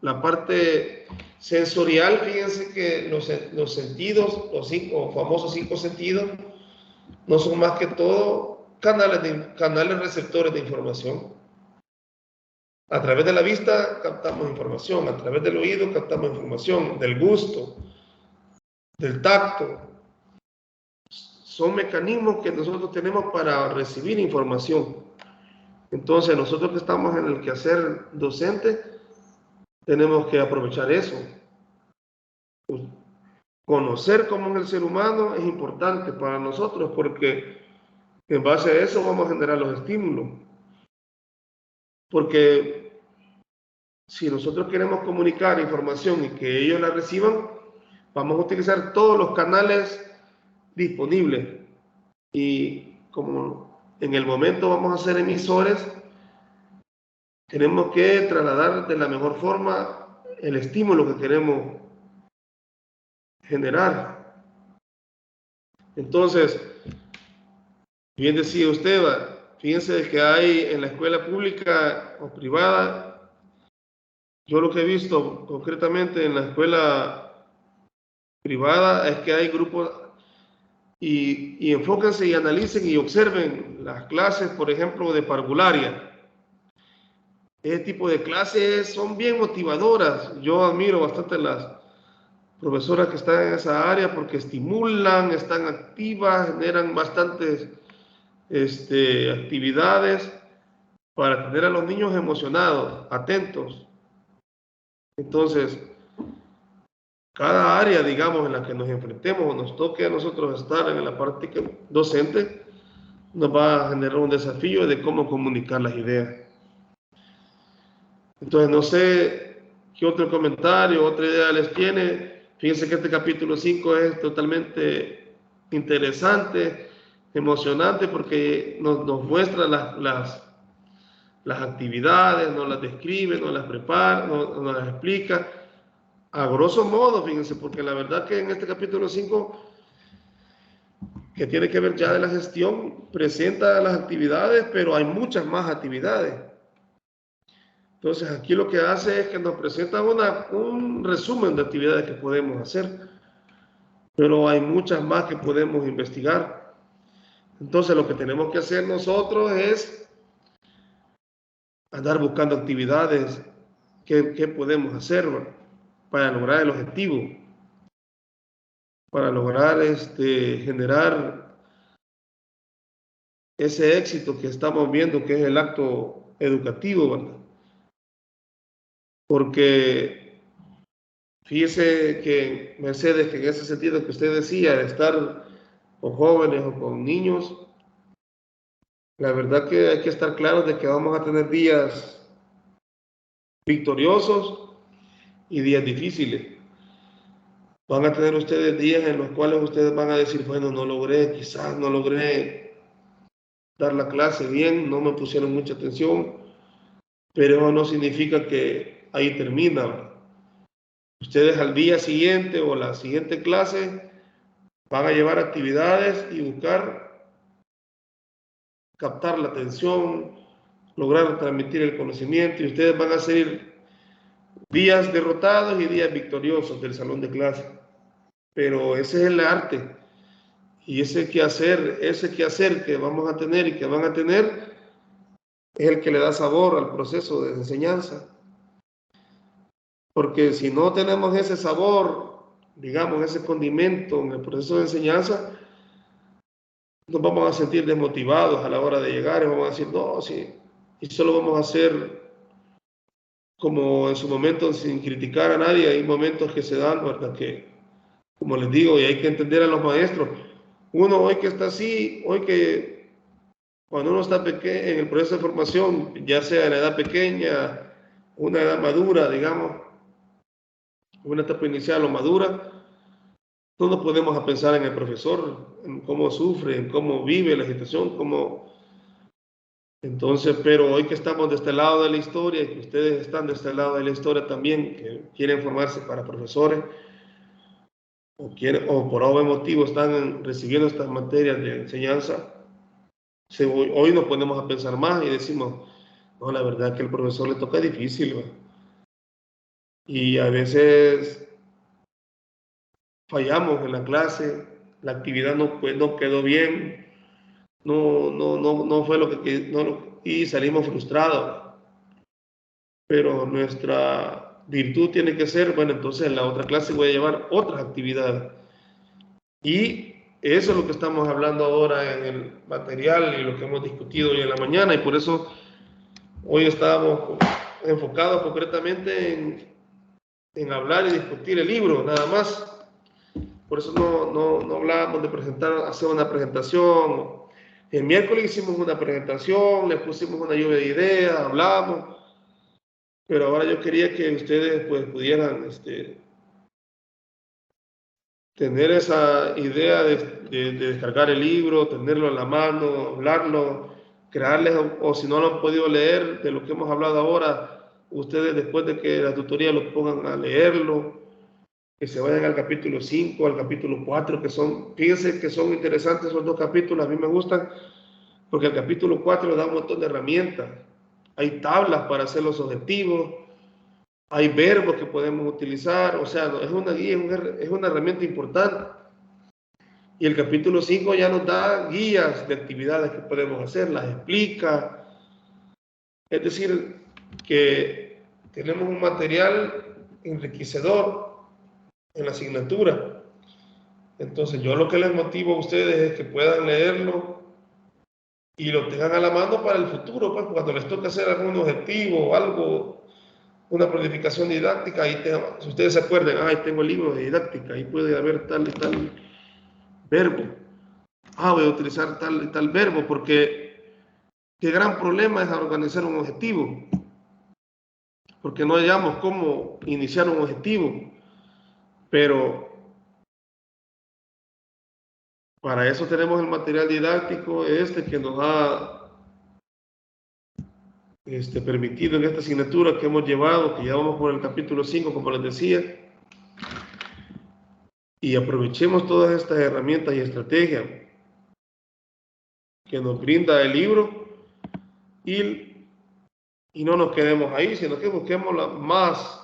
la parte sensorial. Fíjense que los sentidos, los famosos 5 sentidos, no son más que todo canales receptores de información. A través de la vista captamos información, a través del oído captamos información, del gusto, del tacto. Son mecanismos que nosotros tenemos para recibir información. Entonces, nosotros que estamos en el quehacer docente, tenemos que aprovechar eso. Conocer cómo es el ser humano es importante para nosotros, porque en base a eso vamos a generar los estímulos. Porque si nosotros queremos comunicar información y que ellos la reciban, vamos a utilizar todos los canales disponibles. Y como en el momento vamos a ser emisores, tenemos que trasladar de la mejor forma el estímulo que queremos generar. Entonces, bien decía usted, fíjense que hay en la escuela pública o privada, yo lo que he visto concretamente en la escuela privada es que hay grupos y enfóquense y analicen y observen las clases, por ejemplo, de parvularia. Este tipo de clases son bien motivadoras. Yo admiro bastante las profesoras que están en esa área porque estimulan, están activas, generan bastantes actividades para tener a los niños emocionados, atentos. Entonces, cada área, digamos, en la que nos enfrentemos o nos toque a nosotros estar en la parte docente, nos va a generar un desafío de cómo comunicar las ideas. Entonces, no sé qué otro comentario, otra idea les tiene. Fíjense que este capítulo 5 es totalmente interesante, emocionante, porque nos muestra las actividades, nos las describe, nos las prepara, nos las explica. A grosso modo, fíjense, porque la verdad que en este capítulo 5, que tiene que ver ya de la gestión, presenta las actividades, pero hay muchas más actividades. Entonces, aquí lo que hace es que nos presenta un resumen de actividades que podemos hacer, pero hay muchas más que podemos investigar. Entonces, lo que tenemos que hacer nosotros es andar buscando actividades que podemos hacer, ¿no?, para lograr el objetivo, para lograr generar ese éxito que estamos viendo, que es el acto educativo, ¿verdad? Porque fíjese que, Mercedes, que en ese sentido que usted decía, de estar con jóvenes o con niños, la verdad que hay que estar claros de que vamos a tener días victoriosos y días difíciles. Van a tener ustedes días en los cuales ustedes van a decir, bueno, no logré, quizás no logré dar la clase bien, no me pusieron mucha atención, pero eso no significa que ahí termina, ¿verdad? Ustedes al día siguiente o la siguiente clase van a llevar actividades y buscar captar la atención, lograr transmitir el conocimiento, y ustedes van a ser días derrotados y días victoriosos del salón de clase. Pero ese es el arte, y ese quehacer que vamos a tener y que van a tener es el que le da sabor al proceso de enseñanza. Porque si no tenemos ese sabor, digamos, ese condimento en el proceso de enseñanza, nos vamos a sentir desmotivados a la hora de llegar y vamos a decir, no, sí, y solo vamos a hacer como en su momento sin criticar a nadie. Hay momentos que se dan, ¿verdad? Que, como les digo, y hay que entender a los maestros. Uno hoy que está así, hoy que cuando uno está en el proceso de formación, ya sea en la edad pequeña, una edad madura, digamos, una etapa inicial o madura, no nos podemos a pensar en el profesor, en cómo sufre, en cómo vive la situación, cómo... Entonces, pero hoy que estamos de este lado de la historia y que ustedes están de este lado de la historia también, que quieren formarse para profesores o por algún motivo están recibiendo estas materias de enseñanza, hoy nos ponemos a pensar más y decimos, no, la verdad es que el profesor le toca difícil, ¿verdad? Y a veces fallamos en la clase, la actividad no quedó bien, no fue lo que y salimos frustrados. Pero nuestra virtud tiene que ser, bueno, entonces en la otra clase voy a llevar otras actividades. Y eso es lo que estamos hablando ahora en el material y lo que hemos discutido hoy en la mañana, y por eso hoy estábamos enfocados concretamente en hablar y discutir el libro, nada más. Por eso no hablábamos de hacer una presentación. El miércoles hicimos una presentación, les pusimos una lluvia de ideas, hablamos, pero ahora yo quería que ustedes pues pudieran tener esa idea de descargar el libro, tenerlo en la mano, hablarlo, crearles, o si no lo han podido leer, de lo que hemos hablado ahora, ustedes después de que la tutoría los pongan a leerlo, que se vayan al capítulo 5, al capítulo 4, que son, fíjense que son interesantes esos dos capítulos, a mí me gustan, porque el capítulo 4 da un montón de herramientas. Hay tablas para hacer los objetivos, hay verbos que podemos utilizar, o sea, es una guía, es una herramienta importante. Y el capítulo 5 ya nos da guías de actividades que podemos hacer, las explica. Es decir, que tenemos un material enriquecedor en la asignatura. Entonces, yo lo que les motivo a ustedes es que puedan leerlo y lo tengan a la mano para el futuro, pues cuando les toque hacer algún objetivo o algo, una planificación didáctica, ahí si ustedes se acuerdan, ahí tengo el libro de didáctica, ahí puede haber tal y tal verbo. Voy a utilizar tal y tal verbo, porque qué gran problema es organizar un objetivo, porque no hallamos cómo iniciar un objetivo, pero para eso tenemos el material didáctico que nos ha permitido en esta asignatura que hemos llevado, que ya vamos por el capítulo 5, como les decía, y aprovechemos todas estas herramientas y estrategias que nos brinda el libro y, y no nos quedemos ahí, sino que busquemos más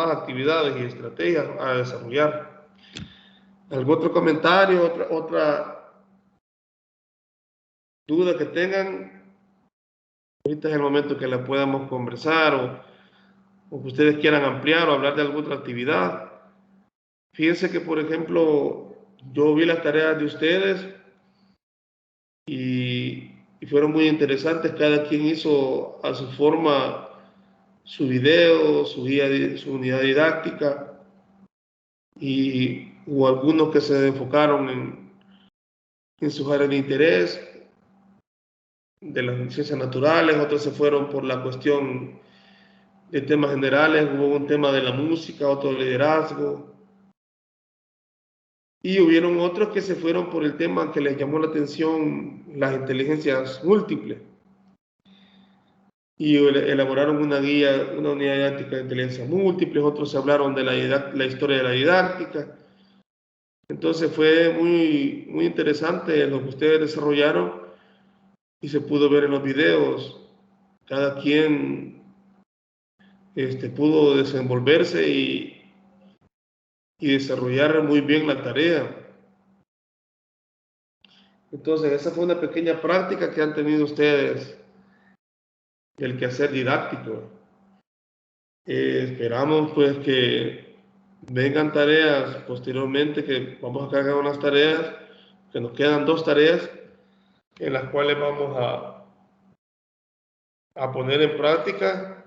actividades y estrategias a desarrollar. ¿Algún otro comentario, otra duda que tengan? Ahorita es el momento que la podamos conversar o que ustedes quieran ampliar o hablar de alguna otra actividad. Fíjense que, por ejemplo, yo vi las tareas de ustedes y fueron muy interesantes. Cada quien hizo a su forma su video, su unidad didáctica, y hubo algunos que se enfocaron en sus áreas de interés, de las ciencias naturales, otros se fueron por la cuestión de temas generales, hubo un tema de la música, otro de liderazgo, y hubieron otros que se fueron por el tema que les llamó la atención, las inteligencias múltiples, y elaboraron una guía, una unidad didáctica de inteligencias múltiples, otros hablaron de la historia de la didáctica. Entonces fue muy interesante lo que ustedes desarrollaron y se pudo ver en los videos. Cada quien pudo desenvolverse y desarrollar muy bien la tarea. Entonces esa fue una pequeña práctica que han tenido ustedes del quehacer didáctico. Esperamos pues que vengan tareas posteriormente, que vamos a cargar unas tareas, que nos quedan 2 tareas en las cuales vamos a poner en práctica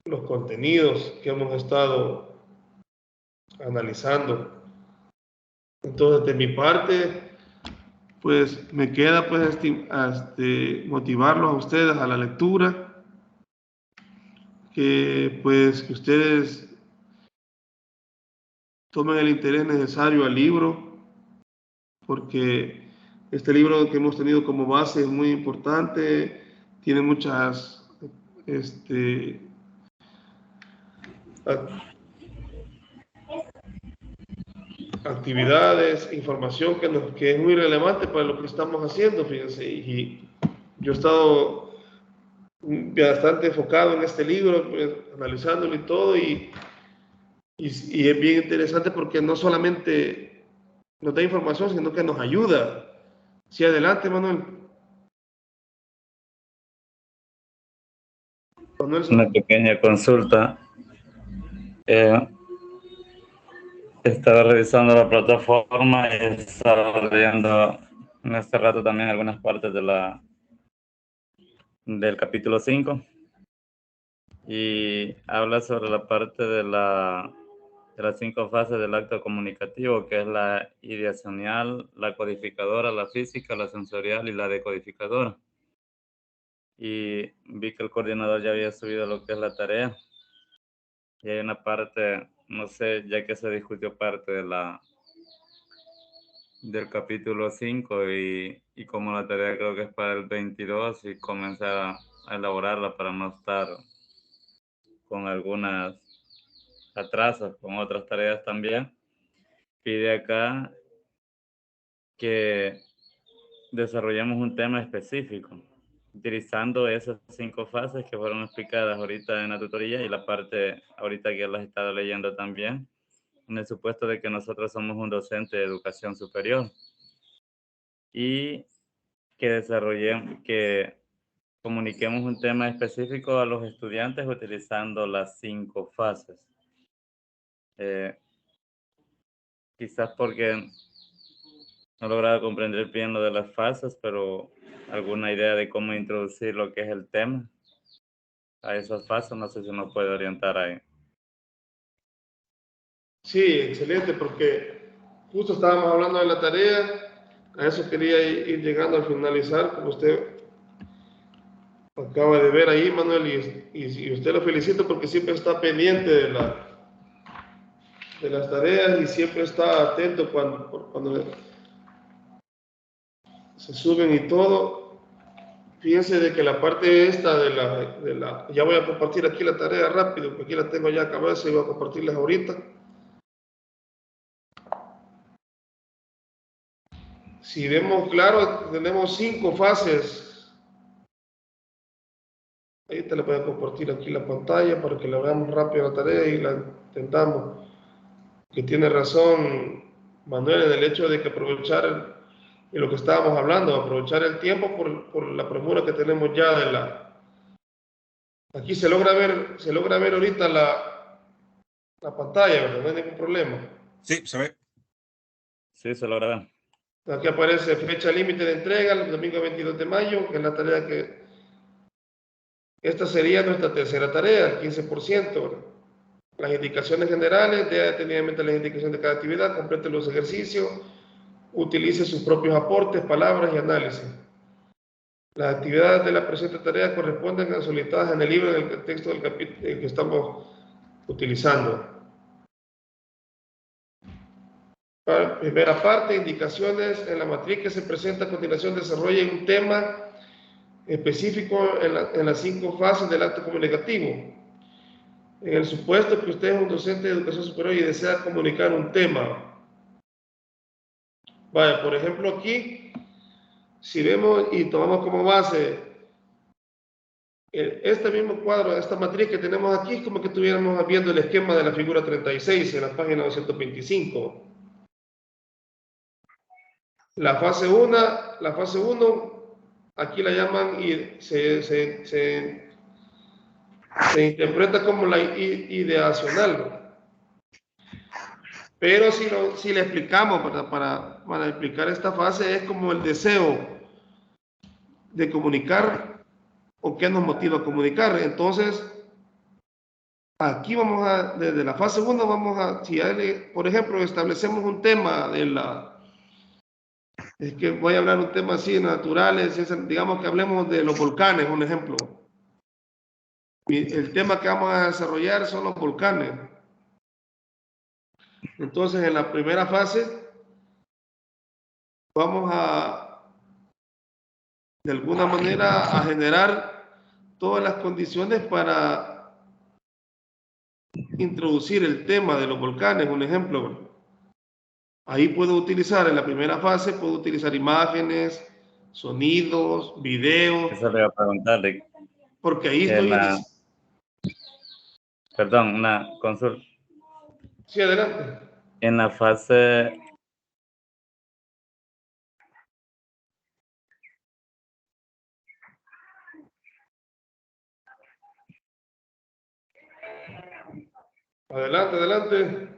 los contenidos que hemos estado analizando. Entonces, de mi parte, pues me queda pues motivarlos a ustedes a la lectura, que pues que ustedes tomen el interés necesario al libro, porque este libro que hemos tenido como base es muy importante, tiene muchas actividades, información que es muy relevante para lo que estamos haciendo, fíjense, y yo he estado bastante enfocado en este libro, pues, analizándolo y todo, y es bien interesante porque no solamente nos da información, sino que nos ayuda. Sí, adelante, Manuel. Una pequeña consulta. Estaba revisando la plataforma y estaba leyendo en este rato también algunas partes del capítulo 5 y habla sobre la parte de las 5 fases del acto comunicativo, que es la ideacional, la codificadora, la física, la sensorial y la decodificadora. Y vi que el coordinador ya había subido lo que es la tarea. Y hay una parte no sé, ya que se discutió parte de del capítulo 5 y como la tarea creo que es para el 22 y comenzar a elaborarla para no estar con algunas atrasos con otras tareas también, pide acá que desarrollemos un tema específico, utilizando esas 5 fases que fueron explicadas ahorita en la tutoría y la parte ahorita que las he estado leyendo también, en el supuesto de que nosotros somos un docente de educación superior y que comuniquemos un tema específico a los estudiantes utilizando las 5 fases. Quizás porque no he logrado comprender bien lo de las fases, pero alguna idea de cómo introducir lo que es el tema a esas fases, no sé si nos puede orientar ahí. Sí, excelente, porque justo estábamos hablando de la tarea, a eso quería ir llegando al finalizar, como usted acaba de ver ahí, Manuel, y usted lo felicito porque siempre está pendiente de las tareas y siempre está atento cuando se suben y todo. Fíjense de que la parte esta ya voy a compartir aquí la tarea rápido, porque aquí la tengo ya acabada y voy a compartirles ahorita. Si vemos claro, tenemos 5 fases. Ahí te la voy a compartir aquí la pantalla para que la veamos rápido la tarea y la intentamos. Que tiene razón Manuel en el hecho de que aprovechar y lo que estábamos hablando, aprovechar el tiempo por la premura que tenemos ya de aquí se logra ver ahorita la pantalla, ¿verdad? No hay ningún problema. Sí, se ve. Sí, se logra ver. Aquí aparece fecha límite de entrega, el domingo 22 de mayo, que es la tarea esta sería nuestra tercera tarea, el 15%, ¿verdad? Las indicaciones generales, dé detenidamente las indicaciones de cada actividad, complete los ejercicios, utilice sus propios aportes, palabras y análisis. Las actividades de la presente tarea corresponden a solicitadas en el libro, en el texto del capítulo que estamos utilizando. Primera parte, indicaciones en la matriz que se presenta a continuación, desarrolla un tema específico en las 5 fases del acto comunicativo. En el supuesto que usted es un docente de educación superior y desea comunicar un tema. Vaya, por ejemplo aquí, si vemos y tomamos como base este mismo cuadro, esta matriz que tenemos aquí, es como que estuviéramos viendo el esquema de la figura 36 en la página 225. La fase 1, aquí la llaman y se interpreta como la ideacional. Pero si le explicamos, para explicar esta fase, es como el deseo de comunicar o qué nos motiva a comunicar. Entonces, aquí desde la fase 1, si por ejemplo, establecemos un tema es que voy a hablar un tema así, naturales, digamos que hablemos de los volcanes, un ejemplo. El tema que vamos a desarrollar son los volcanes. Entonces, en la primera fase, vamos de alguna manera, a generar todas las condiciones para introducir el tema de los volcanes, un ejemplo. Ahí puedo utilizar, en la primera fase, puedo utilizar imágenes, sonidos, videos. Eso le iba a preguntar. Porque ahí estoy... Perdón, una consulta. Sí, adelante. En la fase... Adelante, adelante.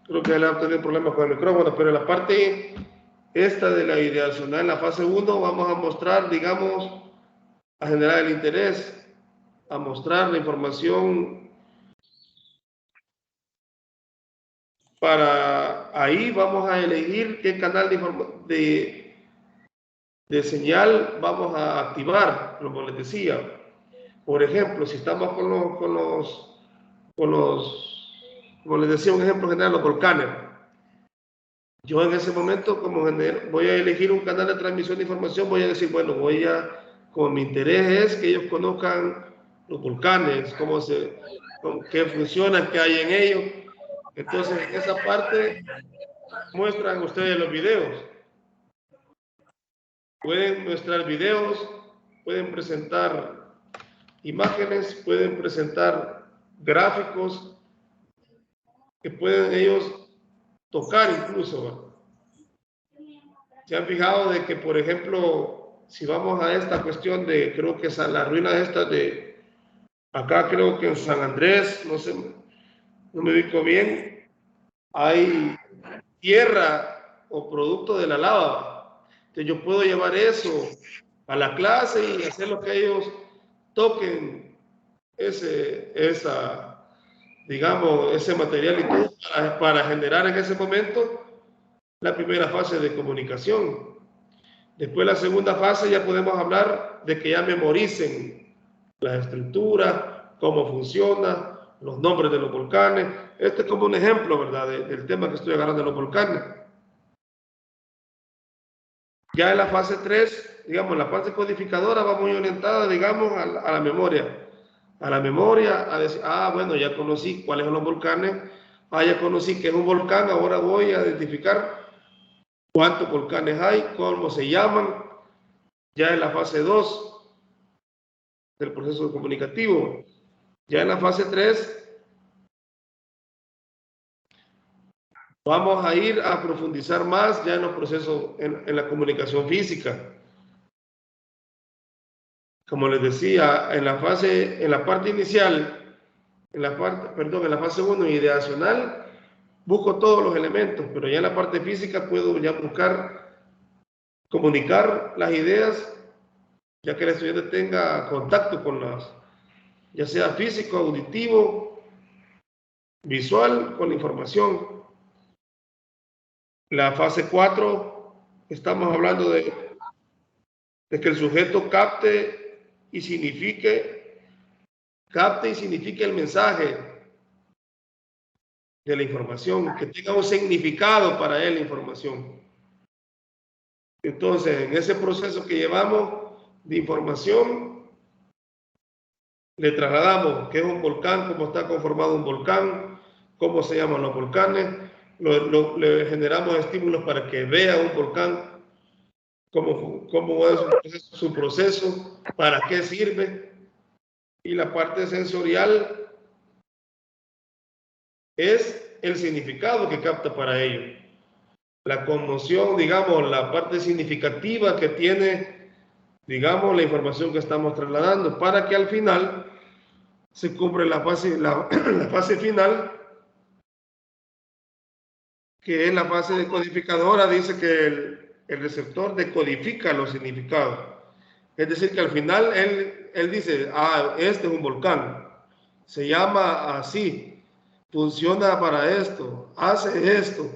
Creo que él ha tenido problemas con el micrófono, pero en la parte esta de la ideacional, en la fase 1, vamos a mostrar, digamos, a generar el interés, a mostrar la información para ahí vamos a elegir qué canal de señal vamos a activar, como les decía. Por ejemplo, si estamos como les decía, un ejemplo general, los volcanes. Yo en ese momento, voy a elegir un canal de transmisión de información, voy a decir, bueno, como mi interés es que ellos conozcan los volcanes, qué funcionan, qué hay en ellos. Entonces, en esa parte muestran ustedes los videos. Pueden mostrar videos, pueden presentar imágenes, pueden presentar gráficos que pueden ellos tocar incluso. Se han fijado de que, por ejemplo, si vamos a esta cuestión de, creo que es a las ruinas estas de, acá creo que en San Andrés, no sé, no me ubico bien, hay tierra o producto de la lava. Entonces yo puedo llevar eso a la clase y hacer lo que ellos toquen digamos, ese material y todo para generar en ese momento la primera fase de comunicación. Después la segunda fase ya podemos hablar de que ya memoricen las estructuras, cómo funciona, los nombres de los volcanes. Este es como un ejemplo, ¿verdad?, del tema que estoy agarrando de los volcanes. Ya en la fase 3, digamos, la parte codificadora va muy orientada, digamos, a la memoria. A la memoria, a decir, bueno, ya conocí cuáles son los volcanes, ya conocí que es un volcán, ahora voy a identificar cuántos volcanes hay, cómo se llaman. Ya en la fase 2 del proceso comunicativo. Ya en la fase 3 vamos a ir a profundizar más ya en los procesos, en la comunicación física. Como les decía, en la parte inicial, en la fase 1 ideacional, busco todos los elementos, pero ya en la parte física puedo ya buscar comunicar las ideas, ya que el estudiante tenga contacto con ya sea físico, auditivo, visual, con la información. La fase 4, estamos hablando de que el sujeto capte y signifique el mensaje de la información, que tenga un significado para él la información. Entonces, en ese proceso que llevamos de información, le trasladamos qué es un volcán, cómo está conformado un volcán, cómo se llaman los volcanes, le generamos estímulos para que vea un volcán, cómo es su proceso, para qué sirve. Y la parte sensorial es el significado que capta para ello. La conmoción, digamos, la parte significativa que tiene, digamos, la información que estamos trasladando, para que al final se cumpla la fase final, que es la fase decodificadora. Dice que el receptor decodifica los significados. Es decir, que al final él dice, este es un volcán, se llama así, funciona para esto, hace esto.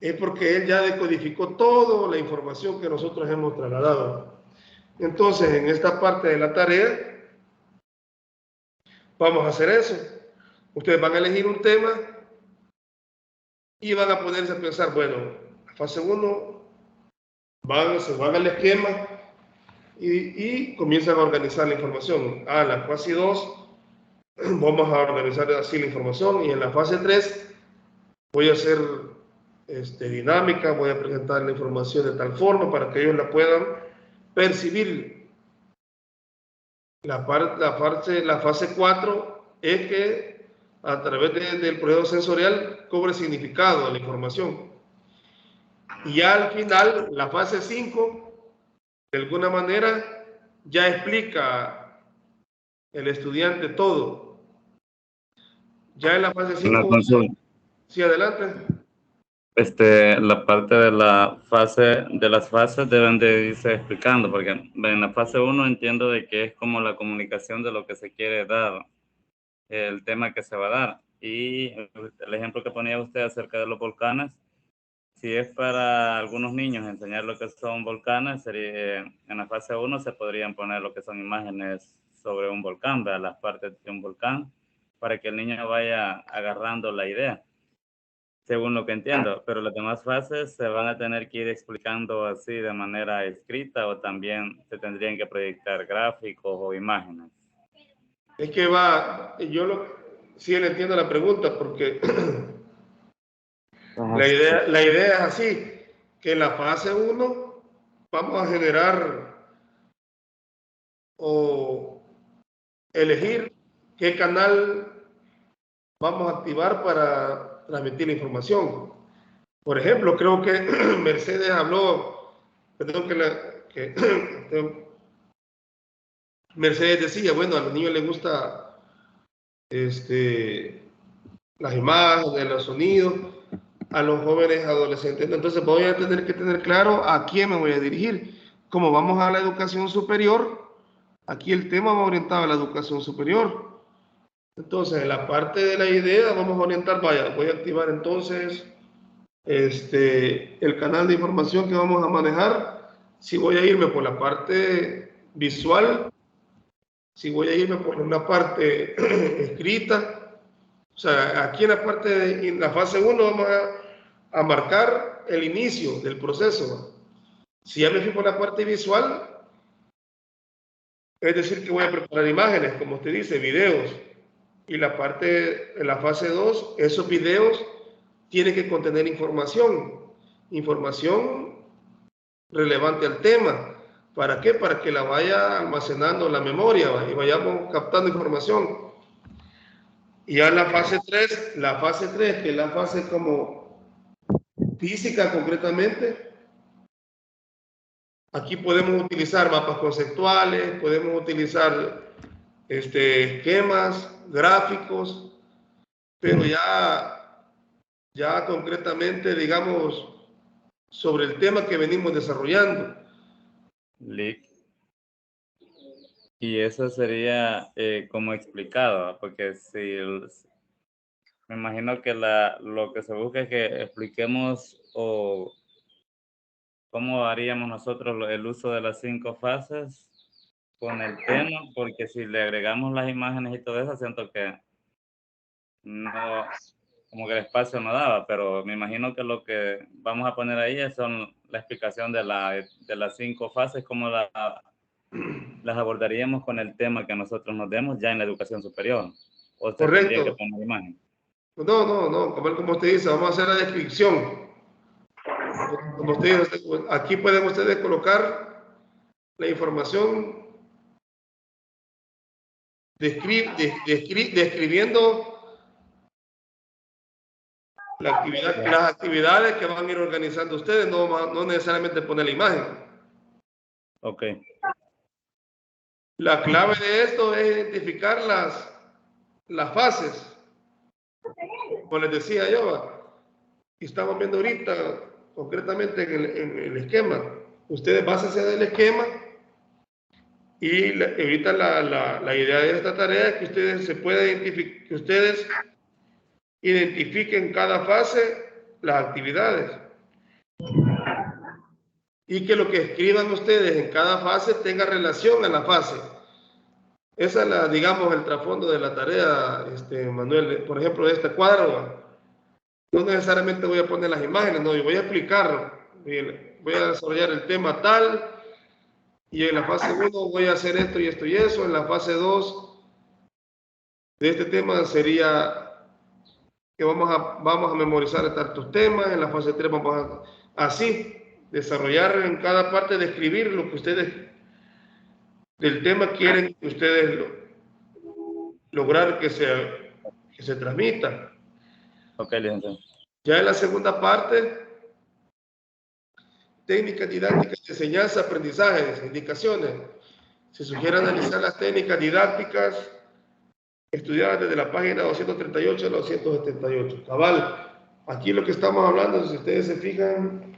Es porque él ya decodificó toda la información que nosotros hemos trasladado. Entonces, en esta parte de la tarea, vamos a hacer eso. Ustedes van a elegir un tema y van a ponerse a pensar, bueno, fase 1, se van al esquema y comienzan a organizar la información. La fase 2, vamos a organizar así la información, y en la fase 3 voy a hacer dinámica, voy a presentar la información de tal forma para que ellos la puedan percibir. La fase 4 es que a través del proceso sensorial cobre significado a la información. Y ya al final, la fase 5, de alguna manera, ya explica el estudiante todo. Ya en la fase 5... Sí, adelante. La parte de las fases deben de irse explicando, porque en la fase 1 entiendo de que es como la comunicación de lo que se quiere dar, el tema que se va a dar. Y el ejemplo que ponía usted acerca de los volcanes, si es para algunos niños enseñar lo que son volcanes, sería, en la fase 1 se podrían poner lo que son imágenes sobre un volcán, ¿verdad? Las partes de un volcán, para que el niño vaya agarrando la idea, según lo que entiendo. Pero las demás fases se van a tener que ir explicando así de manera escrita, o también se tendrían que proyectar gráficos o imágenes. Es que sí le entiendo la pregunta, porque la idea es así, que en la fase 1 vamos a generar o elegir qué canal vamos a activar para transmitir la información. Por ejemplo, creo que Mercedes habló, perdón que Mercedes decía, bueno, a los niños les gusta las imágenes, los sonidos, a los jóvenes adolescentes. Entonces voy a tener que tener claro a quién me voy a dirigir. Como vamos a la educación superior, aquí el tema va orientado a la educación superior. Entonces, en la parte de la idea vamos a orientar, vaya, voy a activar entonces el canal de información que vamos a manejar. Si voy a irme por la parte visual, si voy a irme por una parte escrita, o sea, aquí en la parte en la fase 1 vamos a marcar el inicio del proceso. Si ya me fui por la parte visual, es decir, que voy a preparar imágenes, como usted dice, videos. Y la parte, en la fase 2, esos videos tienen que contener información relevante al tema. ¿Para qué? Para que la vaya almacenando en la memoria y vayamos captando información. Y ya la fase 3, que es la fase como física concretamente, aquí podemos utilizar mapas conceptuales, podemos utilizar esquemas, gráficos, pero ya concretamente, digamos, sobre el tema que venimos desarrollando. Y eso sería como explicado, porque me imagino que lo que se busca es que expliquemos o cómo haríamos nosotros el uso de las 5 fases con el tema, porque si le agregamos las imágenes y todo eso, siento que no, como que el espacio no daba, pero me imagino que lo que vamos a poner ahí son la explicación de las 5 fases, cómo las abordaríamos con el tema que nosotros nos demos ya en la educación superior. O se tendría que Correcto. poner imagen. No, como usted dice, vamos a hacer la descripción. Como usted dice, aquí pueden ustedes colocar la información describiendo las actividades que van a ir organizando ustedes, no necesariamente poner la imagen. Ok. La clave de esto es identificar las fases. Como les decía yo, estamos viendo ahorita concretamente en el esquema. Ustedes básense del esquema y ahorita la idea de esta tarea es que ustedes que ustedes identifiquen cada fase las actividades y que lo que escriban ustedes en cada fase tenga relación a la fase. Esa es digamos, el trasfondo de la tarea, Manuel. Por ejemplo, este cuadro, no necesariamente voy a poner las imágenes, no, yo voy a explicar, voy a desarrollar el tema tal, y en la fase 1 voy a hacer esto y esto y eso, en la fase 2 de este tema sería que vamos a memorizar estos temas, en la fase 3 vamos así, desarrollar en cada parte, describir lo que ustedes del tema quieren que ustedes lograr que se transmita. Ok, licenciado. Ya en la segunda parte, técnicas didácticas de enseñanza, aprendizajes, indicaciones. Se sugiere analizar las técnicas didácticas estudiadas desde la página 238 a la 278. Cabal, aquí lo que estamos hablando, si ustedes se fijan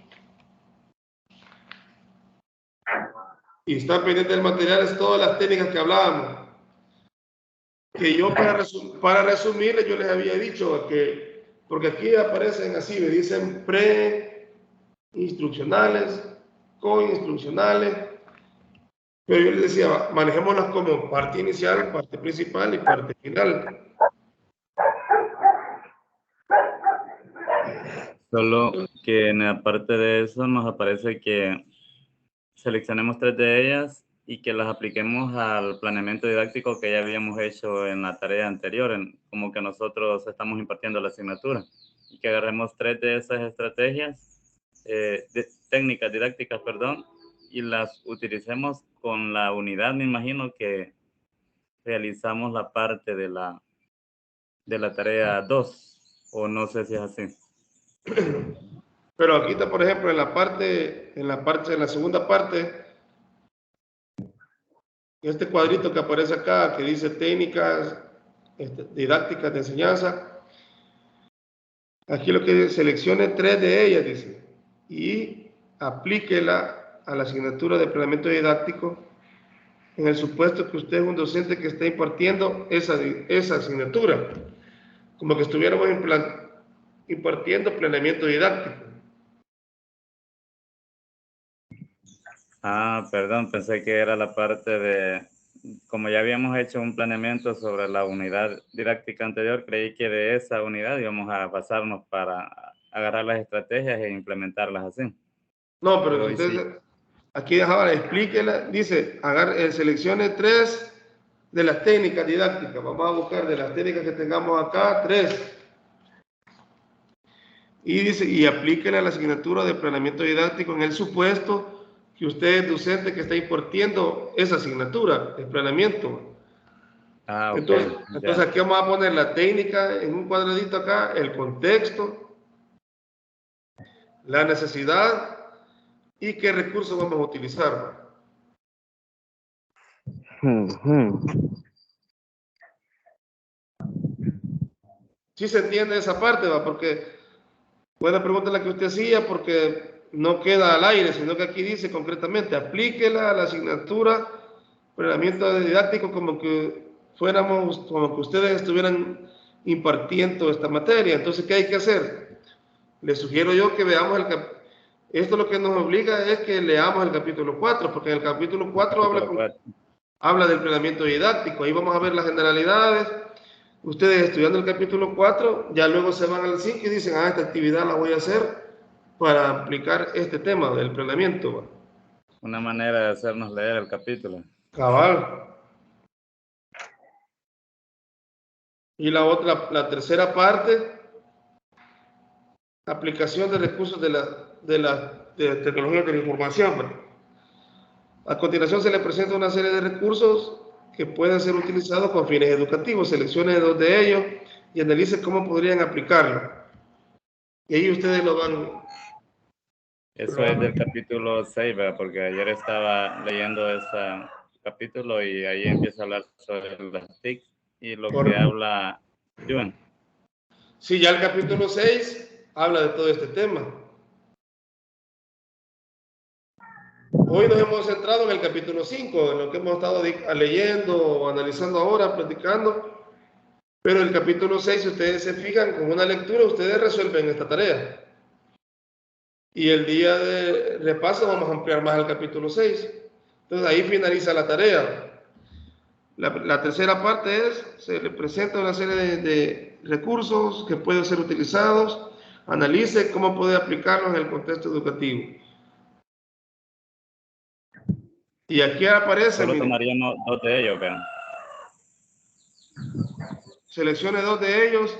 y están pendientes del material, es todas las técnicas que hablábamos. que yo para resumirles, yo les había dicho que, porque aquí aparecen así, me dicen pre-instruccionales, co-instruccionales, pero yo les decía, manejémoslas como parte inicial, parte principal y parte final. Solo que en la parte de eso nos aparece que seleccionemos 3 de ellas y que las apliquemos al planeamiento didáctico que ya habíamos hecho en la tarea anterior, como que nosotros estamos impartiendo la asignatura, y que agarremos 3 de esas estrategias, técnicas didácticas, perdón, y las utilicemos con la unidad, me imagino que realizamos la parte de la tarea 2, o no sé si es así. Pero aquí está, por ejemplo, en la segunda parte, este cuadrito que aparece acá, que dice técnicas didácticas de enseñanza, aquí lo que dice, seleccione 3 de ellas, dice, y aplíquela a la asignatura de planeamiento didáctico en el supuesto que usted es un docente que está impartiendo esa asignatura, como que estuviéramos impartiendo planeamiento didáctico. Ah, perdón, pensé que era la parte de, como ya habíamos hecho un planeamiento sobre la unidad didáctica anterior, creí que de esa unidad íbamos a basarnos para agarrar las estrategias e implementarlas así. No, pero usted, aquí dejaba, explíquela, dice, seleccione 3 de las técnicas didácticas, vamos a buscar de las técnicas que tengamos acá, 3. Y dice, y aplíquela a la asignatura de planeamiento didáctico en el supuesto que usted es docente que está impartiendo esa asignatura, el planeamiento. Ah, ok. Entonces aquí vamos a poner la técnica en un cuadradito acá, el contexto, la necesidad y qué recursos vamos a utilizar. Sí se entiende esa parte, ¿va? Porque buena pregunta la que usted hacía, porque no queda al aire, sino que aquí dice concretamente, aplíquela a la asignatura, planeamiento didáctico, como que ustedes estuvieran impartiendo esta materia. Entonces, ¿qué hay que hacer? Les sugiero yo que veamos esto lo que nos obliga es que leamos el capítulo 4, porque en el capítulo 4 habla del planeamiento didáctico. Ahí vamos a ver las generalidades. Ustedes estudiando el capítulo 4, ya luego se van al 5 y dicen, esta actividad la voy a hacer para aplicar este tema del planeamiento. Una manera de hacernos leer el capítulo. Cabal. Y la tercera parte, aplicación de recursos de tecnologías de la información. A continuación se le presenta una serie de recursos que pueden ser utilizados con fines educativos. Seleccione 2 de ellos y analice cómo podrían aplicarlo. Y ahí ustedes lo van. Eso es del capítulo 6, ¿verdad? Porque ayer estaba leyendo ese capítulo y ahí empieza a hablar sobre las TIC y lo que habla Juan. Sí, ya el capítulo 6 habla de todo este tema. Hoy nos hemos centrado en el capítulo 5, en lo que hemos estado leyendo, analizando ahora, platicando. Pero el capítulo 6, si ustedes se fijan, con una lectura, ustedes resuelven esta tarea. Y el día de repaso vamos a ampliar más el capítulo 6. Entonces ahí finaliza la tarea. La tercera parte se le presenta una serie de recursos que pueden ser utilizados. Analice cómo puede aplicarlos en el contexto educativo. Y aquí aparece. Solo tomaríamos 2 de ellos, vean. Seleccione 2 de ellos.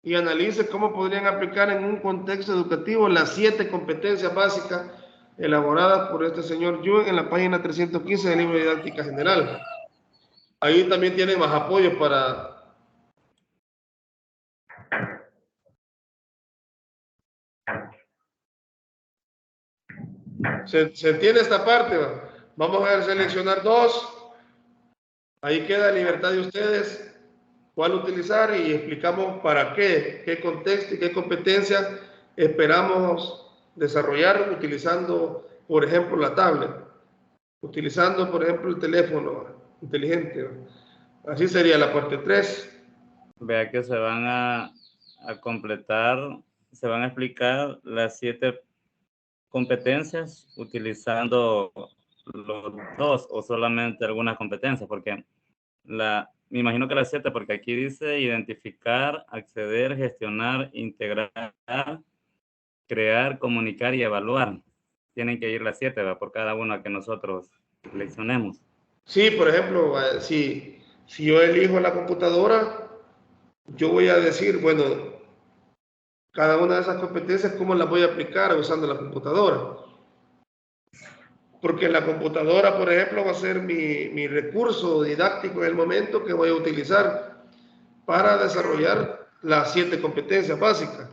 Y analice cómo podrían aplicar en un contexto educativo las 7 competencias básicas elaboradas por este señor Yuen en la página 315 del libro de didáctica general. Ahí también tienen más apoyo para... ¿Se entiende esta parte? Vamos a seleccionar 2. Ahí queda libertad de ustedes cuál utilizar y explicamos para qué contexto y qué competencia esperamos desarrollar utilizando, por ejemplo, la tablet. utilizando, por ejemplo, el teléfono inteligente. Así sería la parte 3. Vea que se van a completar, se van a explicar las 7 competencias utilizando los 2 o solamente algunas competencias, porque me imagino que las 7, porque aquí dice identificar, acceder, gestionar, integrar, crear, comunicar y evaluar. Tienen que ir las 7, ¿verdad? Por cada una que nosotros seleccionemos. Sí, por ejemplo, si yo elijo la computadora, yo voy a decir, bueno, cada una de esas competencias, ¿cómo las voy a aplicar usando la computadora? Porque la computadora, por ejemplo, va a ser mi recurso didáctico en el momento que voy a utilizar para desarrollar las 7 competencias básicas.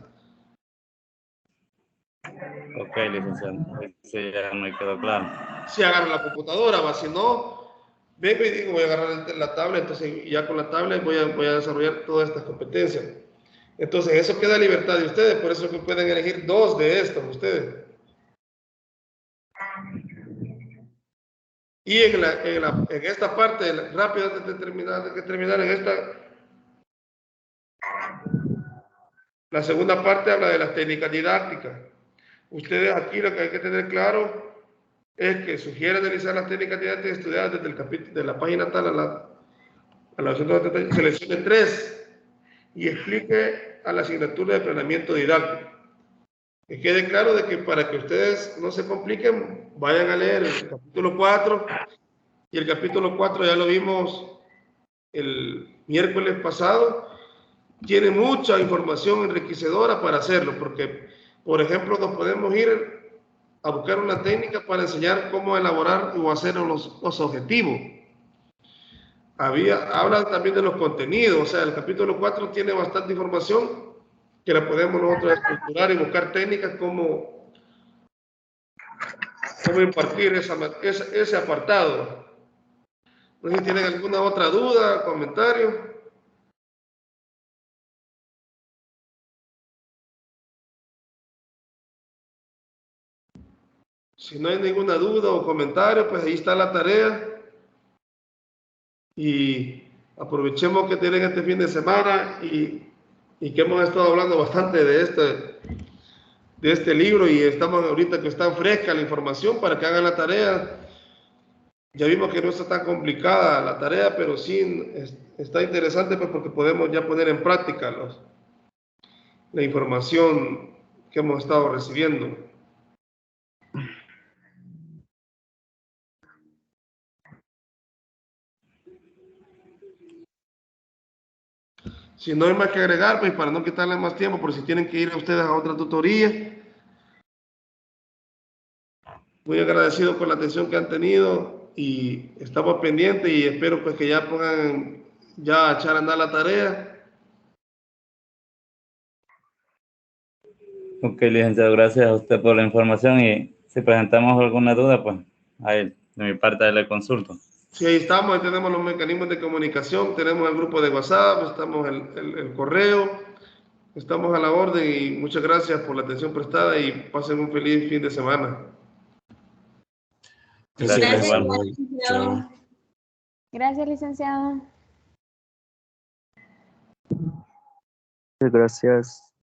Ok, licenciado. Sí, ya me quedó claro. Si agarro la computadora, va, si no, vengo y digo, voy a agarrar la tablet, entonces ya con la tablet voy a desarrollar todas estas competencias. Entonces, eso queda a libertad de ustedes, por eso que pueden elegir 2 de estas ustedes. Y en esta parte, rápido antes de terminar en esta, la segunda parte habla de las técnicas didácticas. Ustedes aquí lo que hay que tener claro es que sugiere analizar las técnicas didácticas estudiadas desde el capítulo de la página tal a la seleccione 3 y explique a la asignatura de planeamiento didáctico. Que quede claro de que para que ustedes no se compliquen, vayan a leer el capítulo 4, y el capítulo 4 ya lo vimos el miércoles pasado. Tiene mucha información enriquecedora para hacerlo, porque, por ejemplo, nos podemos ir a buscar una técnica para enseñar cómo elaborar o hacer los objetivos. Habla también de los contenidos, o sea, el capítulo 4 tiene bastante información que la podemos nosotros estructurar y buscar técnicas como impartir ese apartado. No sé si tienen alguna otra duda, comentario. Si no hay ninguna duda o comentario, pues ahí está la tarea. Y aprovechemos que tienen este fin de semana y que hemos estado hablando bastante de este libro, y estamos ahorita que está fresca la información para que hagan la tarea. Ya vimos que no está tan complicada la tarea, pero sí está interesante, pues, porque podemos ya poner en práctica la información que hemos estado recibiendo. Si no hay más que agregar, pues para no quitarle más tiempo, por si tienen que ir a ustedes a otra tutoría. Muy agradecido por la atención que han tenido y estamos pendientes, y espero pues que ya pongan ya a echar a andar la tarea. Ok, licenciado, gracias a usted por la información, y si presentamos alguna duda, pues ahí, de mi parte le consulto. Sí, ahí estamos, ahí tenemos los mecanismos de comunicación, tenemos el grupo de WhatsApp, estamos el correo, estamos a la orden, y muchas gracias por la atención prestada y pasen un feliz fin de semana. Gracias, igual. licenciado. Gracias, licenciado. Gracias.